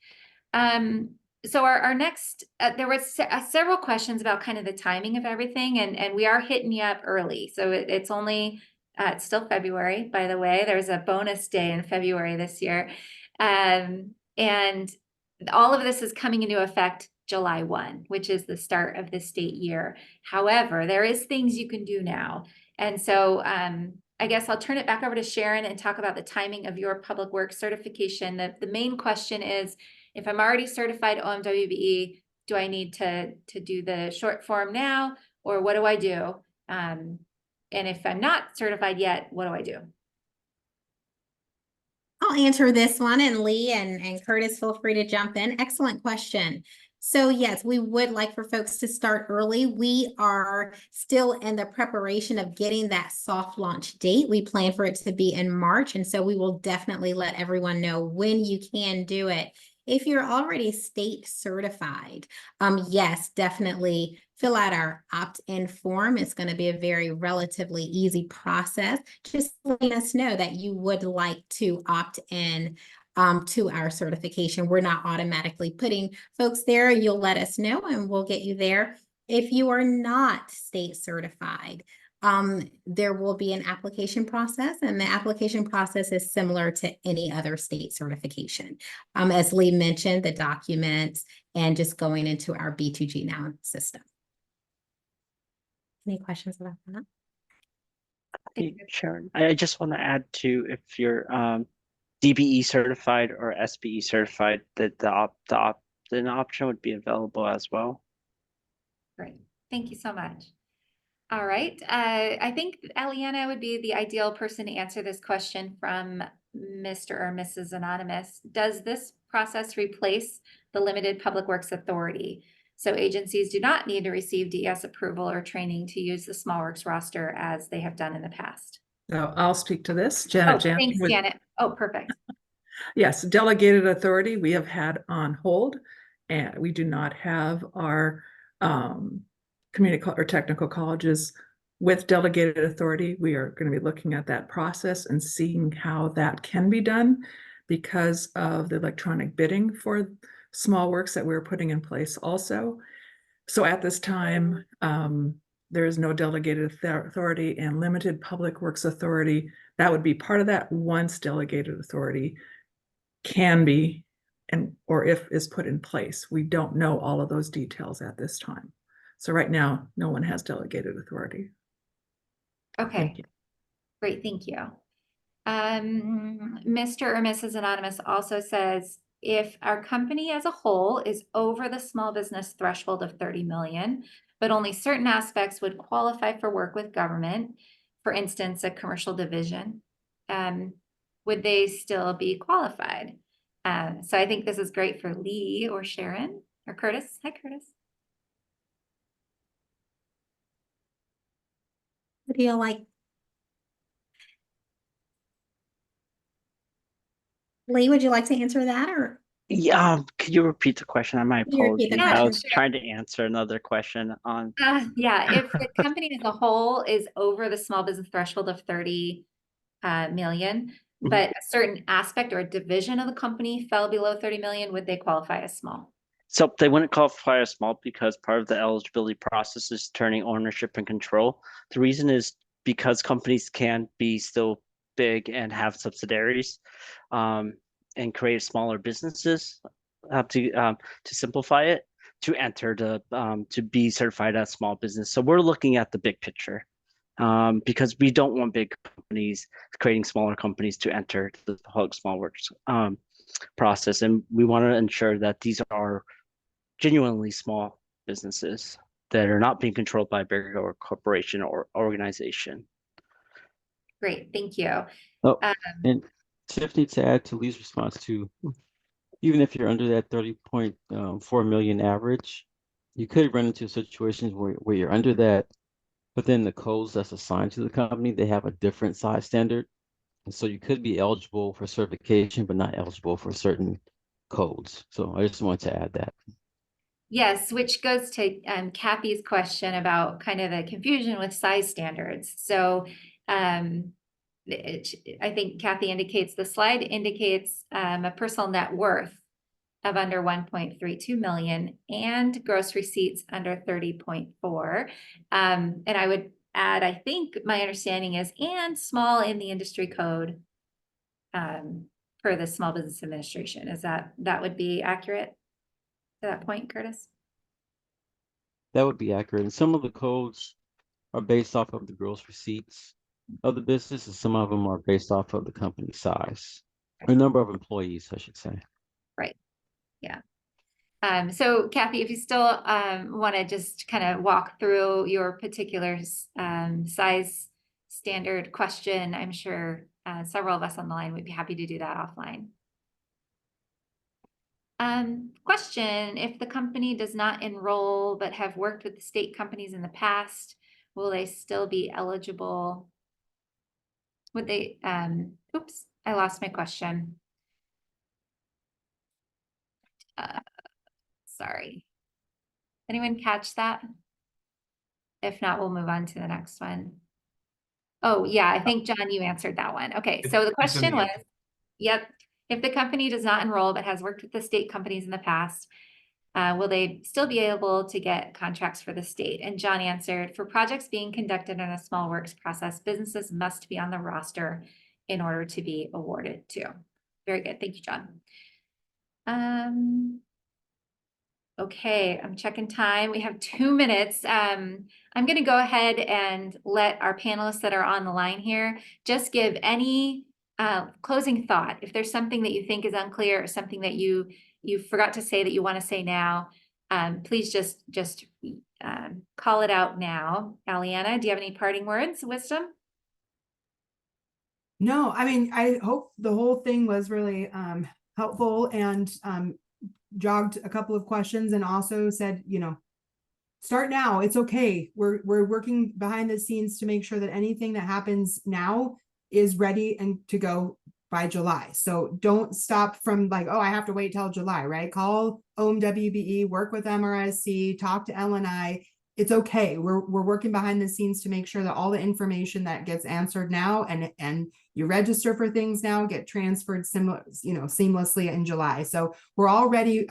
So our next, there was several questions about kind of the timing of everything, and we are hitting you up early. So it's only, it's still February, by the way. There's a bonus day in February this year. And all of this is coming into effect July 1, which is the start of the state year. However, there is things you can do now. And so I guess I'll turn it back over to Sharon and talk about the timing of your public works certification. The main question is, if I'm already certified OMWBE, do I need to do the short form now, or what do I do? And if I'm not certified yet, what do I do? I'll answer this one, and Lee and Curtis, feel free to jump in. Excellent question. So yes, we would like for folks to start early. We are still in the preparation of getting that soft launch date. We plan for it to be in March, and so we will definitely let everyone know when you can do it. If you're already state certified, yes, definitely fill out our opt-in form. It's going to be a very relatively easy process. Just letting us know that you would like to opt in to our certification. We're not automatically putting folks there. You'll let us know and we'll get you there. If you are not state certified, there will be an application process, and the application process is similar to any other state certification. As Lee mentioned, the documents and just going into our B2G Now system. Any questions about that? Hey, Sharon, I just want to add to, if you're DBE certified or SBE certified, that the opt-in option would be available as well. Great, thank you so much. All right, I think Aliana would be the ideal person to answer this question from Mr. or Mrs. Anonymous. Does this process replace the limited public works authority? So agencies do not need to receive DES approval or training to use the small works roster as they have done in the past. So I'll speak to this. Oh, Janet Jansen thanks, would- Janet. Oh, perfect. Yes, delegated authority we have had on hold, and we do not have our community or technical colleges with delegated authority. We are going to be looking at that process and seeing how that can be done because of the electronic bidding for small works that we're putting in place also. So at this time, there is no delegated authority and limited public works authority. That would be part of that once delegated authority can be, or if is put in place. We don't know all of those details at this time. So right now, no one has delegated authority. Okay, Thank you. great, thank you. Mr. or Mrs. Anonymous also says, if our company as a whole is over the small business threshold of 30 million, but only certain aspects would qualify for work with government, for instance, a commercial division, would they still be qualified? So I think this is great for Lee or Sharon or Curtis. Hi, Curtis. What do you like? Lee, would you like to answer that, or? Yeah, could you repeat the question? I might Could you repeat the apologize. I was question? trying to answer another question on. Yeah, if the company as a whole is over the small business threshold of 30 million, but a certain aspect or a division of the company fell below 30 million, would they qualify as small? So they wouldn't qualify as small because part of the eligibility process is turning ownership and control. The reason is because companies can be still big and have subsidiaries, and create smaller businesses. To simplify it, to enter to be certified as small business. So we're looking at the big picture, because we don't want big companies creating smaller companies to enter the public small works process, and we want to ensure that these are genuinely small businesses that are not being controlled by a bigger or corporation or organization. Great, thank you. Oh, and Tiffany, to add to Lee's response too, even if you're under that 30.4 million average, you could run into situations where you're under that, but then the codes that's assigned to the company, they have a different size standard. And so you could be eligible for certification, but not eligible for certain codes. So I just wanted to add that. Yes, which goes to Kathy's question about kind of the confusion with size standards. So I think Kathy indicates the slide indicates a personal net worth of under 1.32 million and gross receipts under 30.4. And I would add, I think my understanding is, and small in the industry code for the Small Business Administration. Is that would be accurate to that point, Curtis? That would be accurate. And some of the codes are based off of the gross receipts of the business, and some of them are based off of the company size, or number of employees, I should say. Right. Yeah. So Kathy, if you still want to just kind of walk through your particular size standard question, I'm sure several of us on the line would be happy to do that offline. Question, if the company does not enroll but have worked with the state companies in the past, will they still be eligible? Would they, oops, I lost my question. Sorry. Anyone catch that? If not, we'll move on to the next one. Oh, yeah, I think, John, you answered that one. Okay, so the question was, yep, if the company does not enroll but has worked with the state companies in the past, will they still be able to get contracts for the state? And John answered, for projects being conducted in a small works process, businesses must be on the roster in order to be awarded to. Very good. Thank you, John. Okay, I'm checking time. We have 2 minutes. I'm going to go ahead and let our panelists that are on the line here just give any closing thought. If there's something that you think is unclear or something that you forgot to say that you want to say now, please just call it out now. Aliana, do you have any parting words, wisdom? No, I mean, I hope the whole thing was really helpful and jogged a couple of questions, and also said, you know, start now. It's okay. We're working behind the scenes to make sure that anything that happens now is ready and to go by July. So don't stop from like, oh, I have to wait till July, right? Call OMWBE, work with MRSC, talk to LNI. It's okay. We're working behind the scenes to make sure that all the information that gets answered now and you register for things now get transferred seamlessly in July. So we're already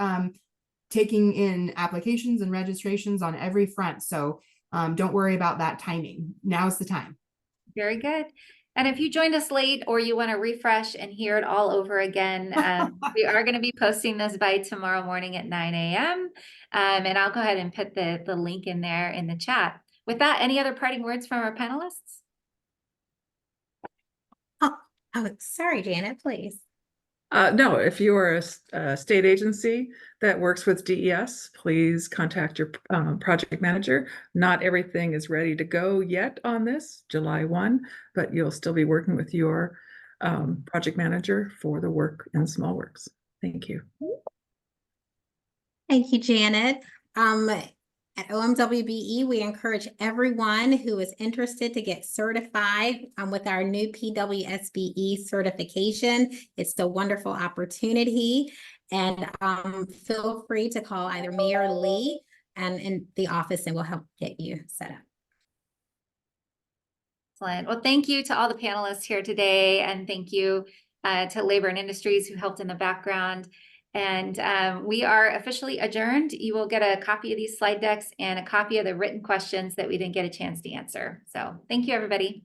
taking in applications and registrations on every front. So don't worry about that timing. Now's the time. Very good. And if you joined us late or you want to refresh and hear it all over again, we are going to be posting this by tomorrow morning at 9 a.m. And I'll go ahead and put the link in there in the chat. With that, any other parting words from our panelists? Oh, sorry, Janet, please. No, if you are a state agency that works with DES, please contact your project manager. Not everything is ready to go yet on this July 1, but you'll still be working with your project manager for the work in small works. Thank you. Thank you, Janet. At OMWBE, we encourage everyone who is interested to get certified with our new PWSBE certification. It's a wonderful opportunity, and feel free to call either me or Lee and in the office, and we'll help get you set up. Excellent. Well, thank you to all the panelists here today, and thank you to Labor and Industries who helped in the background. And we are officially adjourned. You will get a copy of these slide decks and a copy of the written questions that we didn't get a chance to answer. So thank you, everybody.